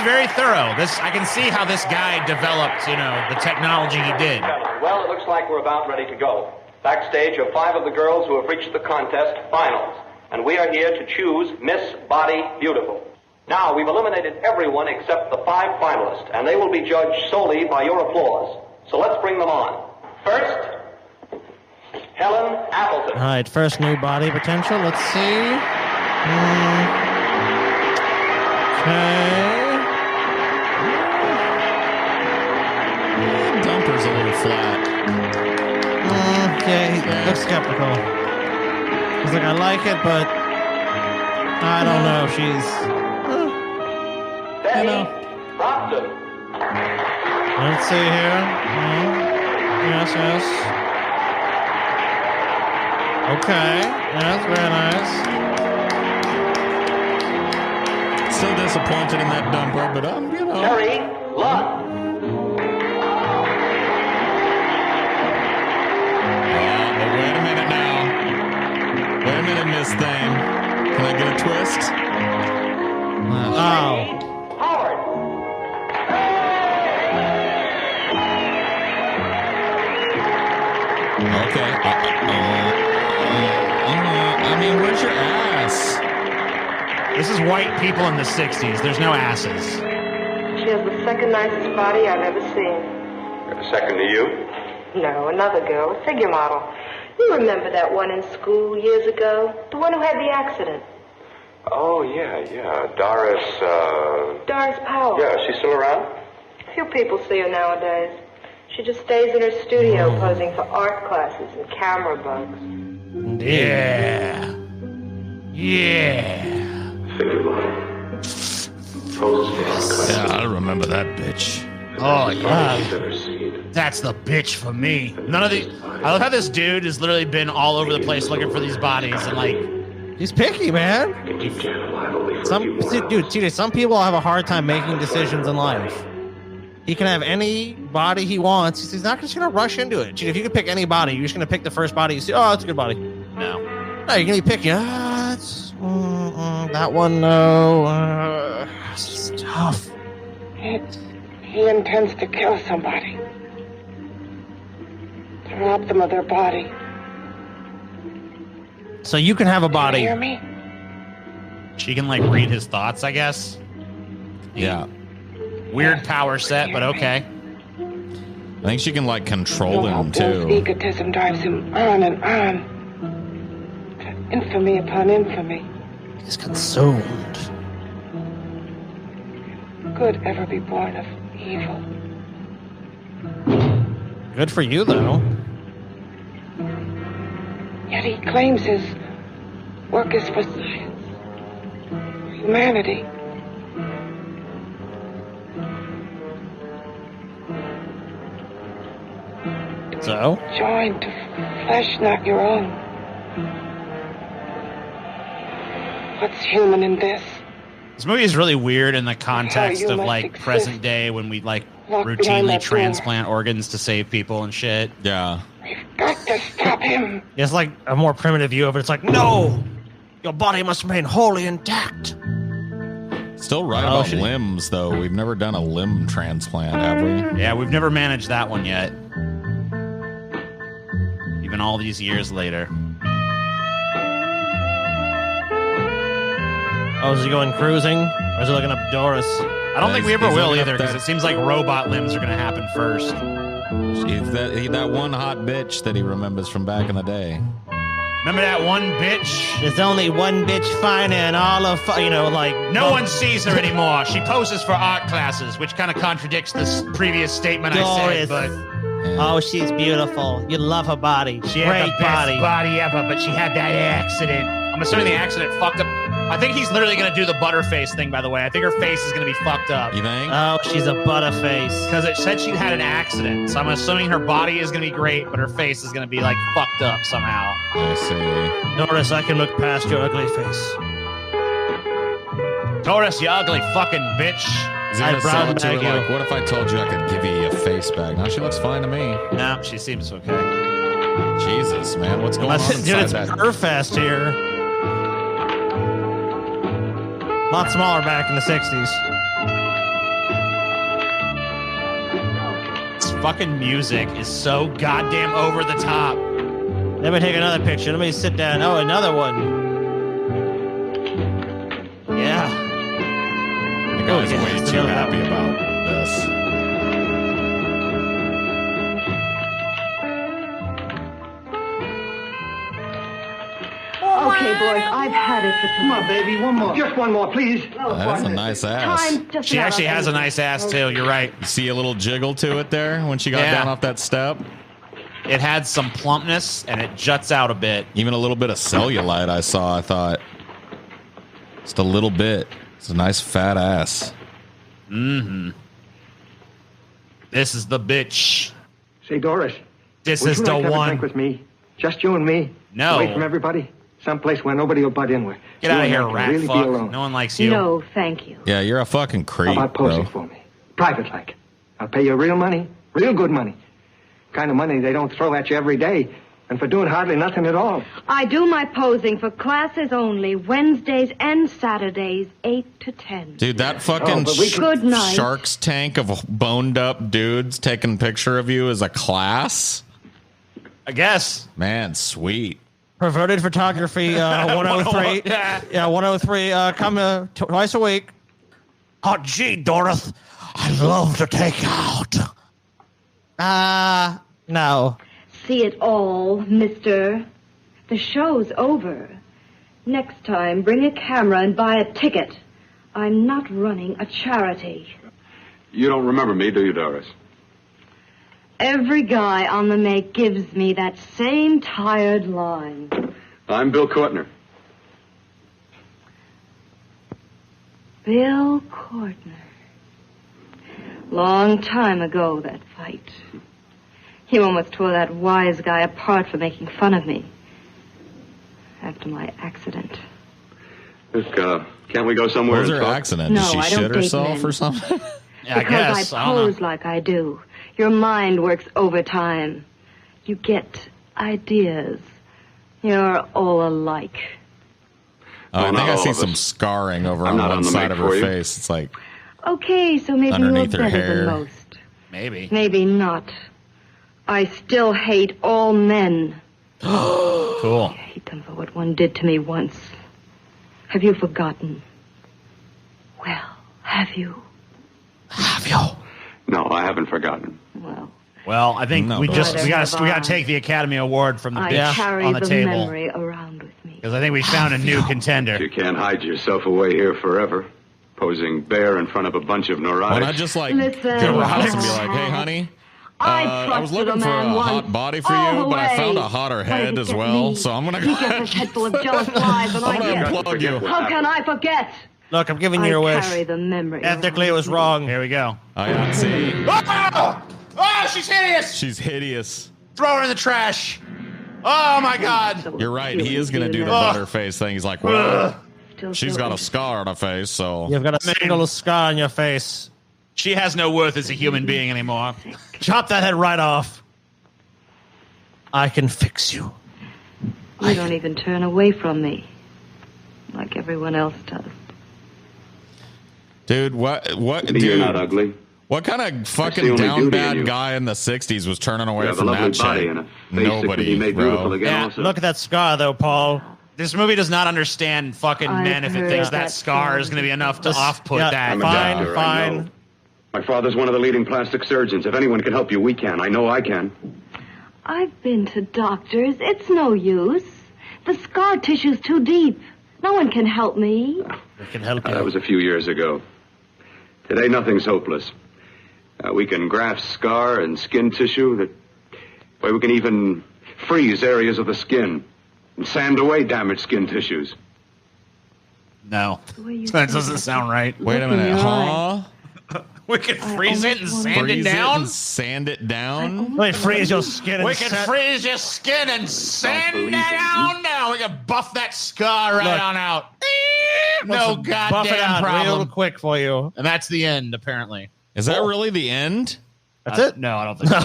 very thorough. I can see how this guy developed, you know, the technology he did. Well, it looks like we're about ready to go. Backstage are 5 of the girls who have reached the contest finals, and we are here to choose Miss Body Beautiful. Now, we've eliminated everyone except the 5 finalists, and they will be judged solely by your applause. So let's bring them on. First, Helen Appleton. All right, first new body potential. Let's see. Okay. Dumper's a little flat. Yeah, he looks skeptical. He's like, I like it, but I don't know if she's... Betty Brompton. Let's see here. Yes, yes. Okay. Yeah, that's very nice. Still disappointed in that dumper, but you know. Terry Lund. But wait a minute now. Wait a minute, Miss Thing. Can I get a twist? Oh. Howard. Okay. where's your ass? This is white people in the 60s. There's no asses. She has the second nicest body I've ever seen. Second to you? No, another girl, a figure model. You remember that one in school years ago? The one who had the accident. Oh, yeah. Doris Powell. Yeah, she's still around? Few people see her nowadays. She just stays in her studio posing for art classes and camera bugs. Yeah. Figure model. Poses for art class. Yeah, I remember that bitch. Oh, yeah. I've ever seen. That's the bitch for me. None of the... I love how this dude has literally been all over the place looking for these bodies and, like... He's picky, man. Keep Jan alive only for a few more hours. Dude, TJ, some people have a hard time making decisions in life. He can have any body he wants. He's not just going to rush into it. Dude, if you could pick any body, you're just going to pick the first body you see. Oh, that's a good body. No. No, you're going to be picking. That's that one. No. It's tough. He intends to kill somebody. To rob them of their body. So you can have a body. You hear me? She can, like, read his thoughts, I guess. Yeah. Weird power set, but okay. I think she can, like, control him, Bill's too. egotism drives him on and on. To infamy upon infamy. He's consumed. Good ever be born of evil. Good for you, though. Yet he claims his work is for science, for humanity. So? Joined to flesh not your own. What's human in this? This movie is really weird in the context you of, must like, exist. present day when we, like, Walk behind routinely that door. transplant organs to save people and shit. Yeah. Got to stop him. It's like a more primitive view of it. It's like, no! Your body must remain wholly intact. Still right Oh, about shit. limbs, though. We've never done a limb transplant, have we? Yeah, we've never managed that one yet. Even all these years later. Oh, is he going cruising? Or is he looking up Doris? I don't think we ever He's will looking up either, because that- it seems like robot limbs are going to happen first. He's that one hot bitch that he remembers from back in the day. Remember that one bitch? There's only one bitch finer and all of, like... No one sees her anymore. She poses for art classes, which kind of contradicts this previous statement I said, Doris. but... Oh, she's beautiful. You love her body. She had Great the best body. ever, but she had that accident. I'm assuming the accident fucked up. I think he's literally going to do the butterface thing, by the way. I think her face is going to be fucked up. You think? Oh, she's a butterface. Because it said she had an accident. So I'm assuming her body is going to be great, but her face is going to be, like, fucked up somehow. I see. Doris, I can look past your ugly face. Doris, you ugly fucking bitch. Is he I'd gonna sell brown it to her bag you. like, what if I told you I could give you a face bag? No, she looks fine to me. No, she seems okay. Jesus, man, what's going on Dude, inside it's that? Furfest here. A lot smaller back in the 60s. This fucking music is so goddamn over the top. Let me take another picture. Let me sit down. Oh, another one. Yeah. The guy's yeah, way it's too another happy one. about this. Okay, boys, I've had it for Come on, baby, one more. Just one more, please. That's a nice ass. time. Just She about actually has a nice ass, too. You're right. You see a little jiggle to it there when she got Yeah. down off that step? It had some plumpness, and it juts out a bit. Even a little bit of cellulite I saw, I thought. Just a little bit. It's a nice fat ass. Mm-hmm. This is the bitch. Say, Doris. This would is you the like to have a one. drink with me? Just you and me? No. Away from everybody? Someplace where nobody will butt in with. Get You out of and I here, can rat really fuck. be alone. No one likes you. No, thank you. Yeah, you're a fucking How creep, about posing bro. for me? Private like. I'll pay you real money. Real good money. Kind of money they don't throw at you every day. And for doing hardly nothing at all. I do my posing for classes only, Wednesdays and Saturdays, 8 to 10. Dude, that fucking but we Good night. Shark's tank of boned up dudes taking a picture of you as a class? I guess. Man, sweet. Perverted Photography 103. Yeah, 103. Come twice a week. Oh, gee, Dorothy, I'd love to take out. No. See it all, mister. The show's over. Next time, bring a camera and buy a ticket. I'm not running a charity. You don't remember me, do you, Doris? Every guy on the make gives me that same tired line. I'm Bill Courtner. Bill Courtner. Long time ago, that fight. You almost tore that wise guy apart for making fun of me. After my accident. Look, can't we go somewhere? What was and her talk? accident? No, Did she I don't shit date herself men. or something? Yeah, I Because guess. I I don't know. pose like I do. Your mind works overtime. You get ideas. You're all alike. Oh, I Well, think not I all see of some us. scarring over I'm on not one on the side make of her for you. face. It's like Okay, so maybe you're Underneath her better hair. than most. Maybe. Maybe not. I still hate all men. Cool. I hate them for what one did to me once. Have you forgotten? Well, have you? No, I haven't forgotten. Well, I think No, we but- just we Neither got have to I. take the Academy Award from the I bitch carry on the table memory around with me. because I think we found a new contender. You can't hide yourself away here forever, posing bare in front of a bunch of neurotics. when I just like Listen, go to her house and be Neurotics. like, "Hey, honey, I I was trusted looking a for man a once, hot body for all you, the but I found way. a hotter What head did it as get well. me? So I'm gonna He go gets ahead his head full of jealous lies, and I I'm gonna get. unplug you. How can I forget? Look, I'm giving you your I wish. carry the memory. Ethically, it was wrong. Here we go. I see. Oh, she's hideous! She's hideous. Throw her in the trash. Oh my God! You're right. He is gonna do the Ugh. butterface thing. He's like, well, Still she's so got a scar on her face, so You've got a single scar on your face. She has no worth as a human being anymore. Chop that head right off. I can fix you. You don't even turn away from me, like everyone else does. dude, what, You're dude? not ugly. What kind of That's fucking the only down beauty in bad you. guy in the '60s was turning away You have a from lovely that body shit? and a face that can be Nobody, made beautiful bro. again Yeah, also. Look at that scar, though, Paul. This movie does not understand fucking I've men if it heard thinks that that scar is going to be enough to off-put Yeah, that. I'm a fine, doctor, I know. fine. My father's one of the leading plastic surgeons. If anyone can help you, we can. I know I can. I've been to doctors. It's no use. The scar tissue's too deep. No one can help me. We can help That you. was a few years ago. Today, nothing's hopeless. We can graft scar and skin tissue. Well, we can even freeze areas of the skin and sand away damaged skin tissues. No, The way you that say doesn't it. sound right. Wait a Look in minute, your huh? We can I freeze it and almost sand it Freeze down. and sand it down. Let me freeze your skin and We can set- freeze your skin and sand believe it it. down now. We can buff that scar right Look. on out. No Let's buff it goddamn out real problem. quick for you. And that's the end, apparently. Is that really the end? That's it? No, I don't think so.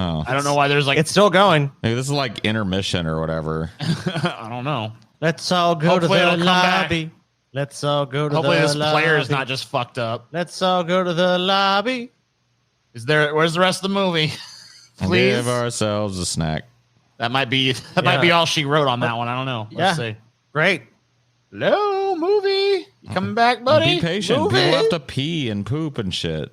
Oh, I don't know why there's like. It's still going. maybe this is like intermission or whatever. I don't know. Let's all go Hopefully to it'll the come back. lobby. Let's all go to Hopefully the this lobby. player is not just fucked up. Let's all go to the lobby. Where's the rest of the movie? Please. Give ourselves a snack. That might be all she wrote on that one. I don't know. Let's see. Great. Hello, movie. You coming back, buddy? Be patient. Movie? People have to pee and poop and shit.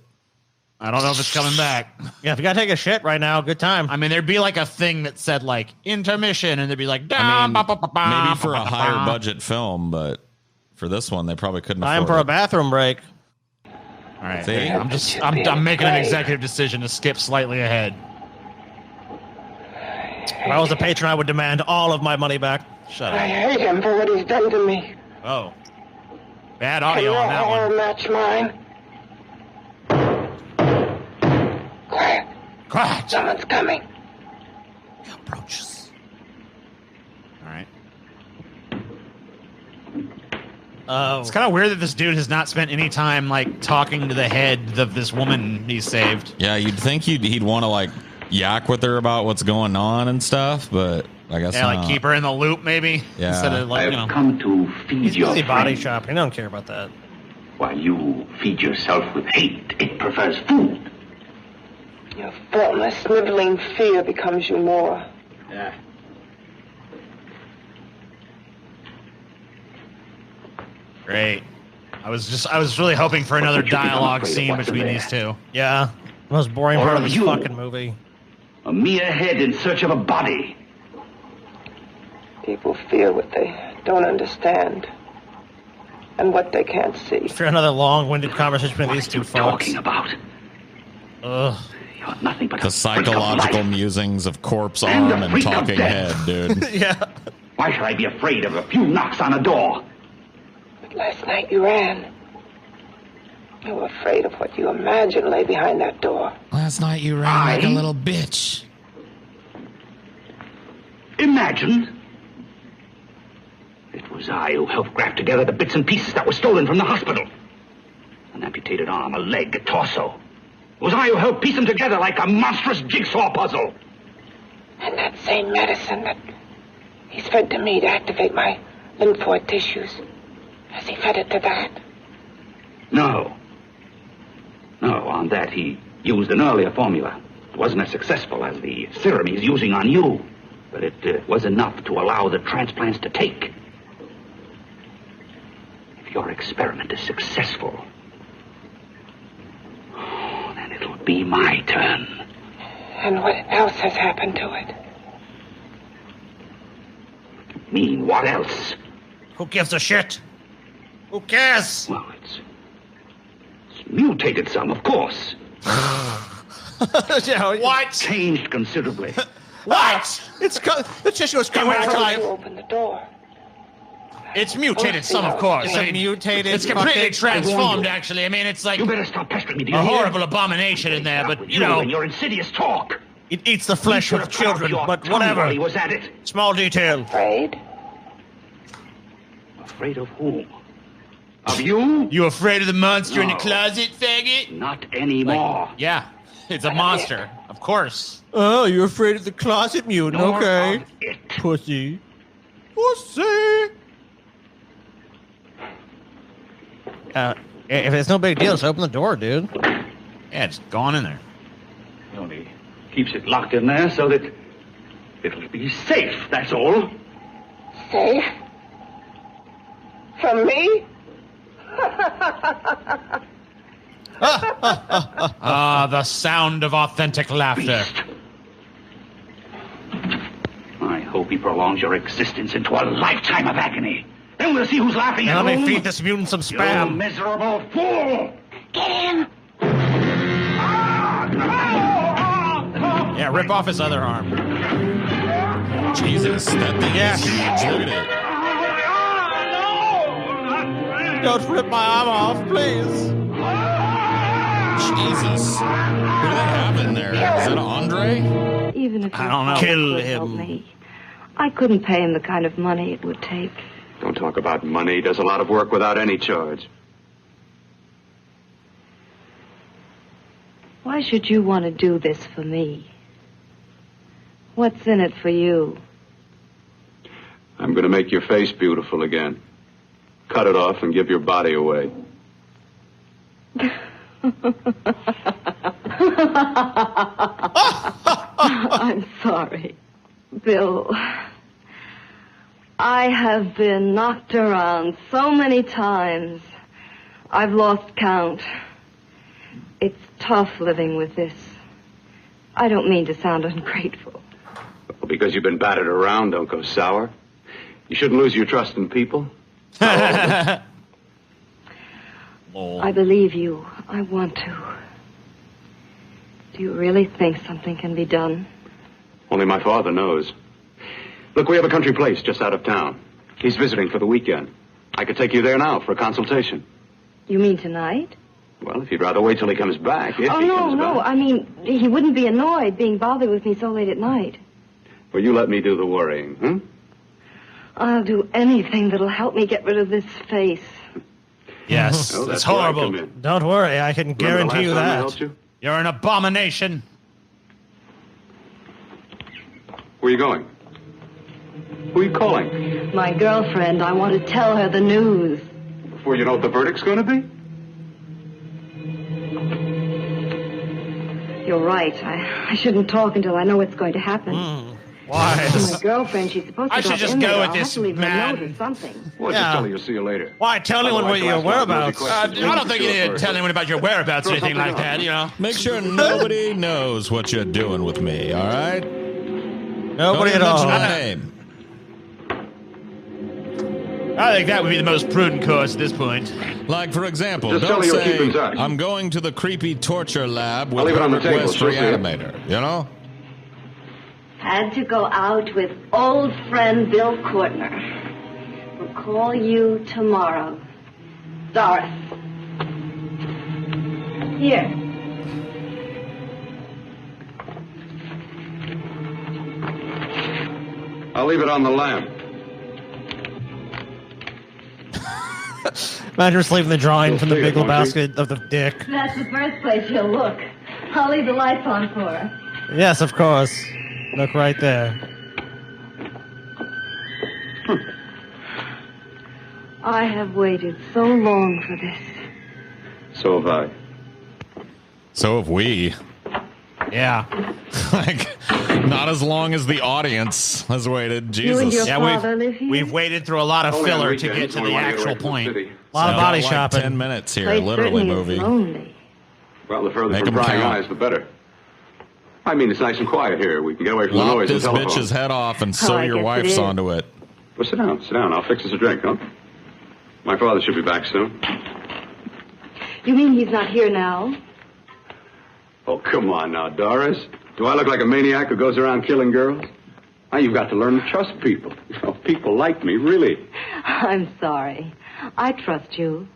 I don't know if it's coming back. Yeah, if you gotta take a shit right now, good time. I mean, there'd be like a thing that said like intermission, and there'd be like I mean, maybe for a higher budget film, but for this one, they probably couldn't Time afford for a it. bathroom break. All right, See? I'm making an executive decision to skip slightly ahead. If I was a patron, I would demand all of my money back. Shut I up. hate him for what he's done to me. Oh, bad Can audio your on that horror one. match mine? Quiet. Quiet. Someone's coming. Approaches. All right. Oh, It's kind of weird that this dude has not spent any time like talking to the head of this woman he saved. Yeah, you'd think he'd want to like yak with her about what's going on and stuff, but I guess Yeah, not. like keep her in the loop, maybe. Yeah. Instead of I like have you know. come to feed he's your busy body friend. shopping. I don't care about that. While you feed yourself with hate, it prefers food. Your faultless, sniveling fear becomes you more. Great. I was really hoping for another dialogue scene between these two. Yeah. Most boring part of this fucking movie. A mere head in search of a body. People fear what they don't understand. And what they can't see. For another long-winded conversation between these two folks. Talking about? Ugh. You're nothing but the psychological musings of corpse arm and talking head, dude. Yeah. Why should I be afraid of a few knocks on a door? But last night you ran. You were afraid of what you imagined lay behind that door. Last night you ran like a little bitch. Imagine. It was I who helped graft together the bits and pieces that were stolen from the hospital. An amputated arm, a leg, a torso. It was I who helped piece them together like a monstrous jigsaw puzzle. And that same medicine that he's fed to me to activate my lymphoid tissues. Has he fed it to that? No. No, on that he used an earlier formula. It wasn't as successful as the serum he's using on you. But it was enough to allow the transplants to take. If your experiment is successful, then it'll be my turn. And what else has happened to it? Mean what else? Who gives a shit? Who cares? Well, it's mutated some, of course. What? Changed considerably. What? The tissue is coming back to life. Open the door. It's mutated some, of course. It's a mutated. It's completely transformed, actually. I mean, it's like You better stop pestering me, do you a hear? horrible abomination in there, but, you know, And your insidious talk. it eats the flesh of children, but While whatever. he was at it. Small detail. Afraid? Afraid of whom? Of you? You afraid of the monster in the No. closet, faggot? Not anymore. Yeah, it's a monster, of course. Oh, you're afraid of the closet mutant? Nor Okay. of it. Pussy. Pussy. If it's no big deal, just open the door, dude. Yeah, it's gone in there. He only keeps it locked in there so that it'll be safe, that's all. Safe? From me? Ah, the sound of authentic laughter. I hope he prolongs your existence into a lifetime of agony. Then we'll see who's laughing at Now let me whom. feed this mutant some You spam. miserable fool! Get him! Yeah, rip off his other arm. Jesus, that thing is huge. Look at it. Don't rip my arm off, please. Jesus. Who do they have in there? Is that Andre? Even if I don't know. you Kill could help him. me, I couldn't pay him the kind of money it would take. Don't talk about money. He does a lot of work without any charge. Why should you want to do this for me? What's in it for you? I'm going to make your face beautiful again. Cut it off and give your body away. I'm sorry, Bill. I have been knocked around so many times. I've lost count. It's tough living with this. I don't mean to sound ungrateful. Well, because you've been battered around, don't go sour. You shouldn't lose your trust in people. I believe you. I want to. Do you really think something can be done? Only my father knows. Look, we have a country place just out of town. He's visiting for the weekend. I could take you there now for a consultation. You mean tonight? Well, if you'd rather wait till he comes back. If Oh, he no, comes no. back. I mean, he wouldn't be annoyed being bothered with me so late at night. Well, you let me do the worrying, huh? I'll do anything that'll help me get rid of this face. Yes, Oh, it's that's where I horrible. come in. Don't worry, I can Remember the guarantee last you time I that. helped you? You're an abomination. Where are you going? Who are you calling? My girlfriend, I want to tell her the news. Before you know what the verdict's going to be? You're right. I shouldn't talk until I know what's going to happen. Why? My girlfriend, she's supposed to I should just in go there. with I'll have this to leave her a man. note or something. Well, just tell her you'll see you later. Why tell anyone what your whereabouts? I don't think you need to tell anyone about your whereabouts or anything like that, you know. Make sure nobody knows what you're doing with me, all right? Nobody at all. Mention my name. I think that would be the most prudent course at this point. Like, for example, Just tell don't me you'll keep in say, touch. I'm going to the creepy torture lab I'll with leave it on the Herbert table. West She'll see it. Reanimator, you know? Had to go out with old friend Bill Courtner. We'll call you tomorrow. Doris. Here. I'll leave it on the lamp. Imagine just leaving the drawing from the see it, big won't you? basket of the dick. That's the first place you'll look. I'll leave the lights on for her. Yes, of course. Look right there. I have waited so long for this. So have I. So have we. Yeah. Like, not as long as the audience has waited. You and Jesus. your father live here? We've waited through a lot of Only on filler to weekends get to when we the wanna get actual away from the point. city. A lot of body Like shopping. 10 minutes here, Place literally certainly movie. is lonely. Well, the further Make from 'em prying count. eyes, the better. I mean, it's nice and quiet here. We can get away from the Lop noise and this telephone. bitch's head off and sew I your guess it wife's is. onto it. Well, sit down. Sit down. I'll fix us a drink, huh? My father should be back soon. You mean he's not here now? Oh, come on now, Doris. Do I look like a maniac who goes around killing girls? Now, you've got to learn to trust people. You know, people like me, really. I'm sorry. I trust you.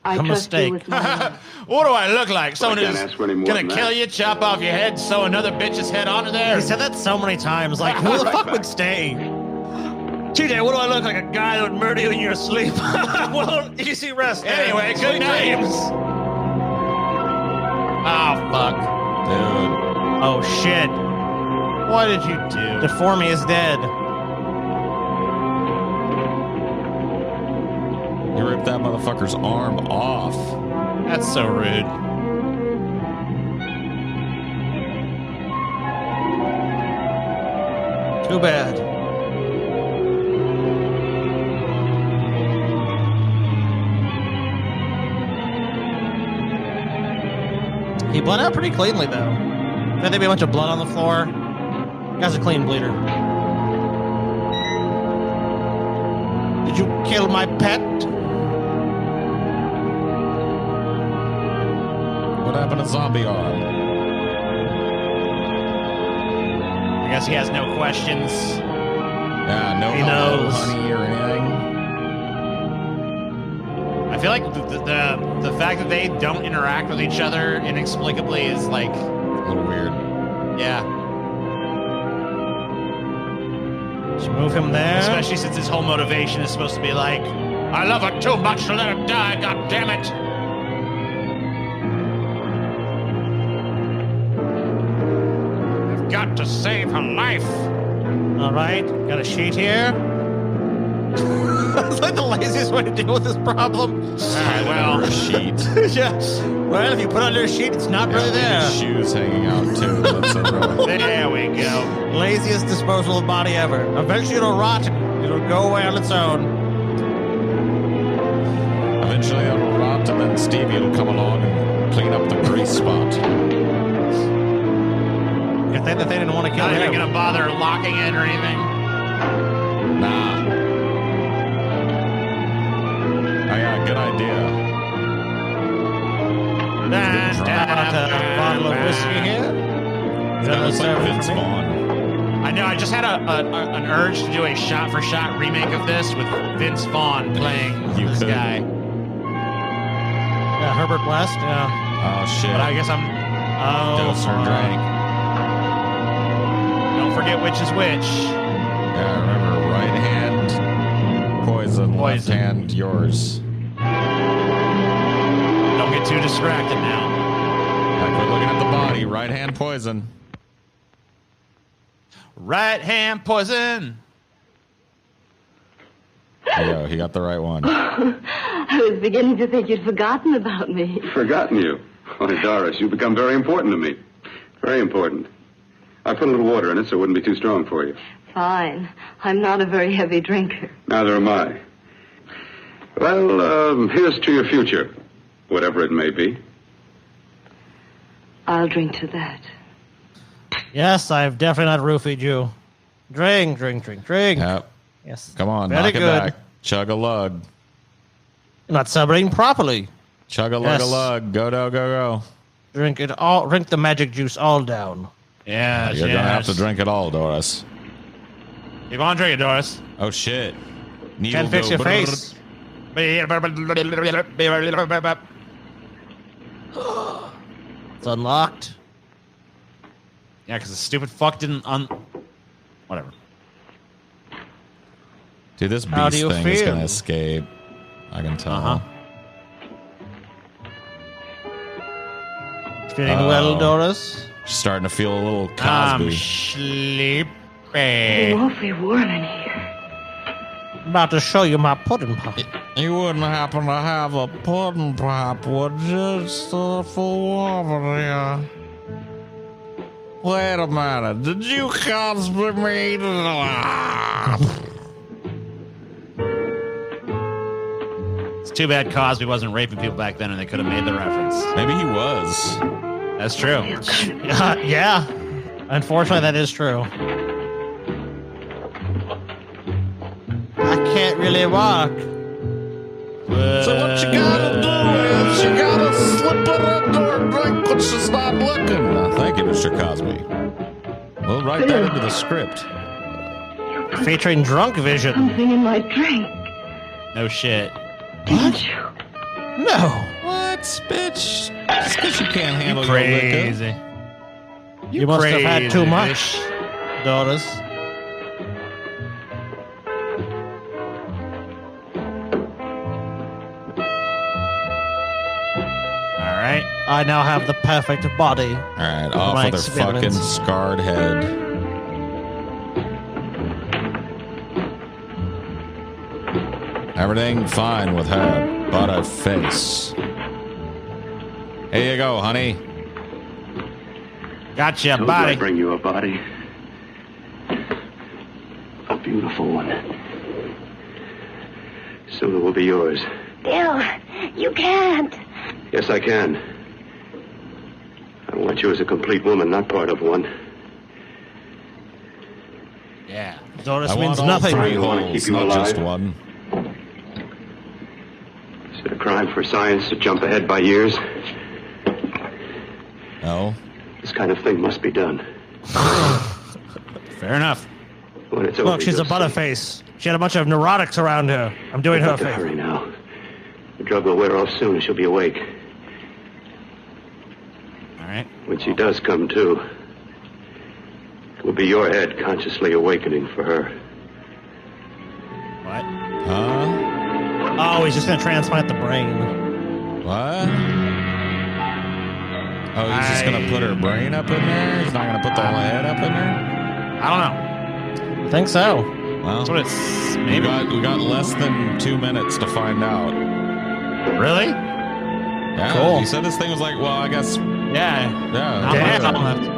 I A trust mistake. you with my life. What do I look like? Someone can't who's ask for any more gonna than kill that. you, chop off your head, sew another bitch's head onto there? He said that so many times. Like, who the fuck would stay? TJ, what do I look like? A guy that would murder you in your sleep? Well, easy rest. Anyway, good Sweet names. dreams. Oh, fuck. Dude. Oh, shit. What did you do? Deformy is dead. You ripped that motherfucker's arm off. That's so rude. Too bad. He bled out pretty cleanly, though. Could there be a bunch of blood on the floor? Guy's a clean bleeder. Did you kill my pet? What happened to Zombie Arm? I guess he has no questions. Yeah, no He hello, knows. honey, or anything. I feel like the fact that they don't interact with each other inexplicably is like, A little weird. yeah. Just move him there. Especially since his whole motivation is supposed to be like, I love her too much to let her die, god damn it. I've got to save her life. All right, got a sheet here. That's like the laziest way to deal with this problem. Well, a sheet. Yeah. Well, if you put it under a sheet, it's not really there. His shoes hanging out too. That's right. There we go. Laziest disposal of body ever. Eventually it'll rot. It'll go away on its own. Eventually it'll rot, and then Stevie will come along and clean up the grease spot. Good thing that they didn't want to kill Not even him. gonna bother locking it or anything. Nah. Oh yeah, good idea. Drop out a bottle of whiskey here. That looks like Vince for me? Vaughn. I know, I just had an urge to do a shot-for-shot remake of this with Vince Vaughn playing You this could. guy. Yeah, Herbert West. Yeah. Oh shit. But I guess I'm... Oh, Dose or drink. Don't forget which is which. Yeah, remember, right hand poison, left hand yours. Don't get too distracted now. I quit looking at the body. Right hand poison. Right hand poison. Yeah, he got the right one. I was beginning to think you'd forgotten about me. Forgotten you. Oh, Doris, you've become very important to me. Very important. I put a little water in it so it wouldn't be too strong for you. Fine. I'm not a very heavy drinker. Neither am I. Well, here's to your future, whatever it may be. I'll drink to that. Yes, I've definitely not roofied you. Drink. Yep. Yes. Come on, Very knock good. it back. Chug a lug. You're not celebrating properly. Chug a lug a lug. Go. Drink it all. Drink the magic juice all down. Yeah, You're gonna have to drink it all, Doris. Keep on drinking, Doris. Oh shit! Can't fix your face. It's unlocked. Yeah, because the stupid fuck didn't whatever. Dude, this How do beast you thing is feel? gonna escape. I can tell. Feeling well, Doris? Starting to feel a little Cosby. I'm sleepy. It's awfully warm in here. About to show you my pudding pop. You wouldn't happen to have a pudding pop, would you? Just for over here. Wait a minute. Did you Cosby me? It's too bad Cosby wasn't raping people back then and they could have made the reference. Maybe he was. That's true. Yeah. Unfortunately, that is true. I can't really walk. So what you gotta do is you gotta slip it under her drink when she's not looking. Thank you, Mr. Cosby. We'll write that into the script. Featuring drunk vision. Something in my drink. No shit. Didn't you? No. What, bitch? Just because you can't handle your Crazy. liquor. You must have had too crazy much, Doris. All right. I now have the perfect body. All right, off my with her fucking experiments. scarred head. Everything fine with her, but her face. Here you go, honey. Gotcha, Told you body. I'd bring you a body. A beautiful one. Soon it will be yours. Bill, you can't. Yes, I can. I want you as a complete woman, not part of one. Yeah. Doris I means want all nothing. three I wanna holes, keep you not just alive. one. Is it a crime for science to jump ahead by years? No. This kind of thing must be done. Fair enough. When it's over, Look, she's a you'll see. butterface. She had a bunch of neurotics around her. I'm doing her a Have to favor. hurry now. The drug will wear off soon and she'll be awake. All right. When she does come to, it will be your head consciously awakening for her. What? Huh? Oh, he's just going to transplant the brain. What? Oh, he's just gonna put her brain up in there? He's not gonna put the whole head up in there? I don't know. I think so. Well, That's what it's we maybe. got less than 2 minutes to find out. Really? Yeah, Cool. You said this thing was like, well, I guess, Yeah. yeah. Not Damn. much time left.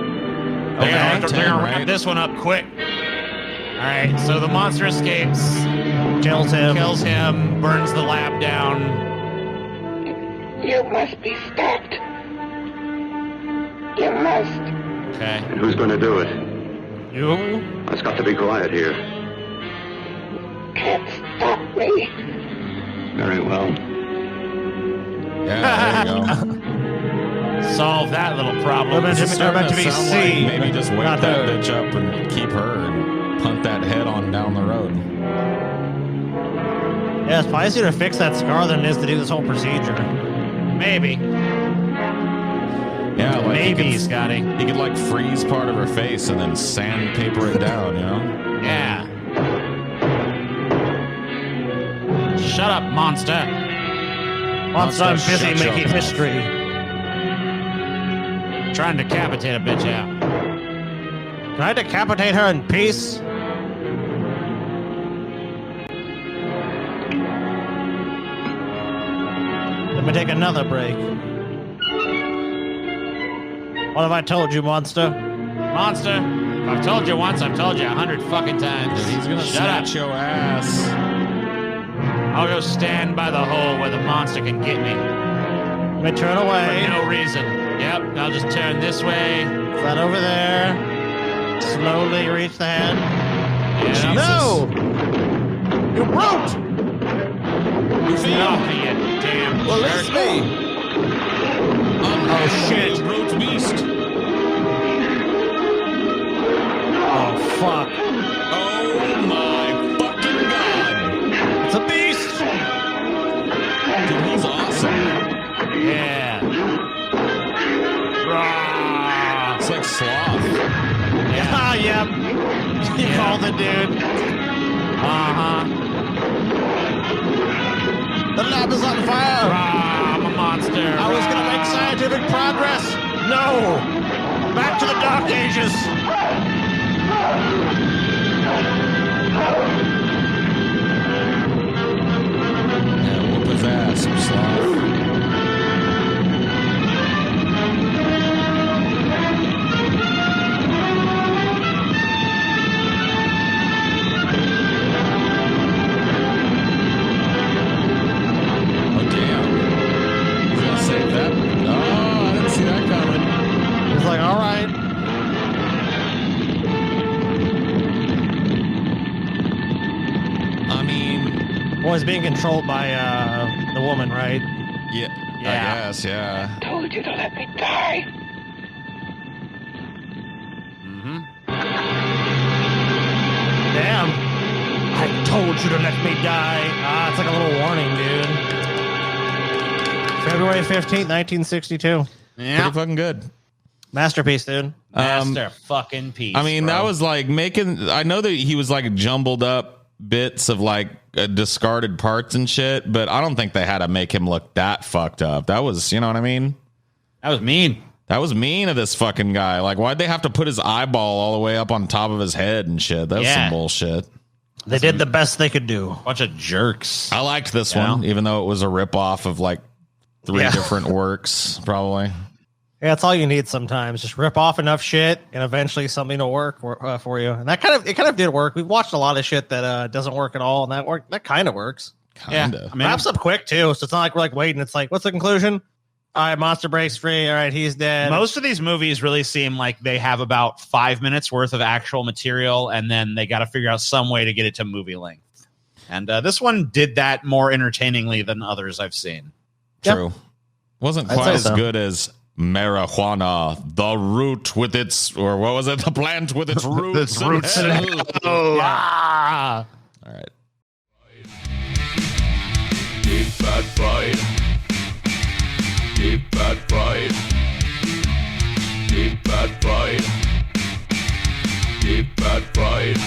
Okay, They're 10, gonna right? wrap this one up quick. All right. So the monster escapes, Kills him. burns the lab down. You must be stopped. You must. Okay. And who's going to do it? You? It's got to be quiet here. Can't stop me. Very well. Yeah, there you go. Solve that little problem. They're It's starting meant to be sound like seen. maybe just wake Not that heard. bitch up and keep her and punt that head on down the road. Yeah, it's probably easier to fix that scar than it is to do this whole procedure. Maybe. Yeah, like Maybe, Scotty. he could like freeze part of her face and then sandpaper it down, you know? Yeah. Shut up, monster. Monster, I'm Monster, busy shut your making mouth. history. Trying to decapitate a bitch out. Can I decapitate her in peace? Let me take another break. What have I told you, monster? Monster. I've told you once, I've told you 100 fucking times. He's gonna snatch your ass. I'll go stand by the hole where the monster can get me. I'm gonna turn away. For no reason. Yep, I'll just turn this way. That over there. Slowly reach the hand. Yeah. No! You brute! You off me, you damn Release me! Oh shit! Brute beast. Oh fuck! Oh my fucking god! It's a beast! Dude, he's awesome. Yeah. Rah. It's like Sloth. Yeah, yep. You called it, dude. Uh-huh. The lab is on fire! I'm a monster. I was gonna make scientific progress! No! Back to the Dark Ages! Yeah, whoop his ass, Sloth. Save that. Oh, I didn't see that coming. He's like, all right. I mean, Well, he's being controlled by the woman, right? yeah, I guess, yeah. I told you to let me die. Mm-hmm. Damn. I told you to let me die. Ah, it's like a little warning, dude. February 15th, 1962. Yeah. Pretty fucking good. Masterpiece, dude. Master fucking piece. I mean, bro. that was like making. I know that he was like jumbled up bits of like discarded parts and shit, but I don't think they had to make him look that fucked up. That was, you know what I mean? That was mean. That was mean of this fucking guy. Like, why'd they have to put his eyeball all the way up on top of his head and shit? That was some bullshit. They did the best they could do. Bunch of jerks. I liked this one, even though it was a ripoff of like 3 different works, probably. Yeah, that's all you need sometimes. Just rip off enough shit, and eventually something will work for you. And that kind of did work. We've watched a lot of shit that doesn't work at all, and that kind of works. Kinda. Yeah, I mean, wraps up quick too, so it's not like we're like waiting. It's like, what's the conclusion? All right, monster breaks free. All right, he's dead. Most of these movies really seem like they have about 5 minutes worth of actual material, and then they got to figure out some way to get it to movie length. And this one did that more entertainingly than others I've seen. True. Wasn't I'd quite say as so. good as marijuana, the root with its, or what was it? The plant with its roots. Its roots in hell. All right. Deep fat fried. Deep fat fried. Deep fat fried. Deep fat fried.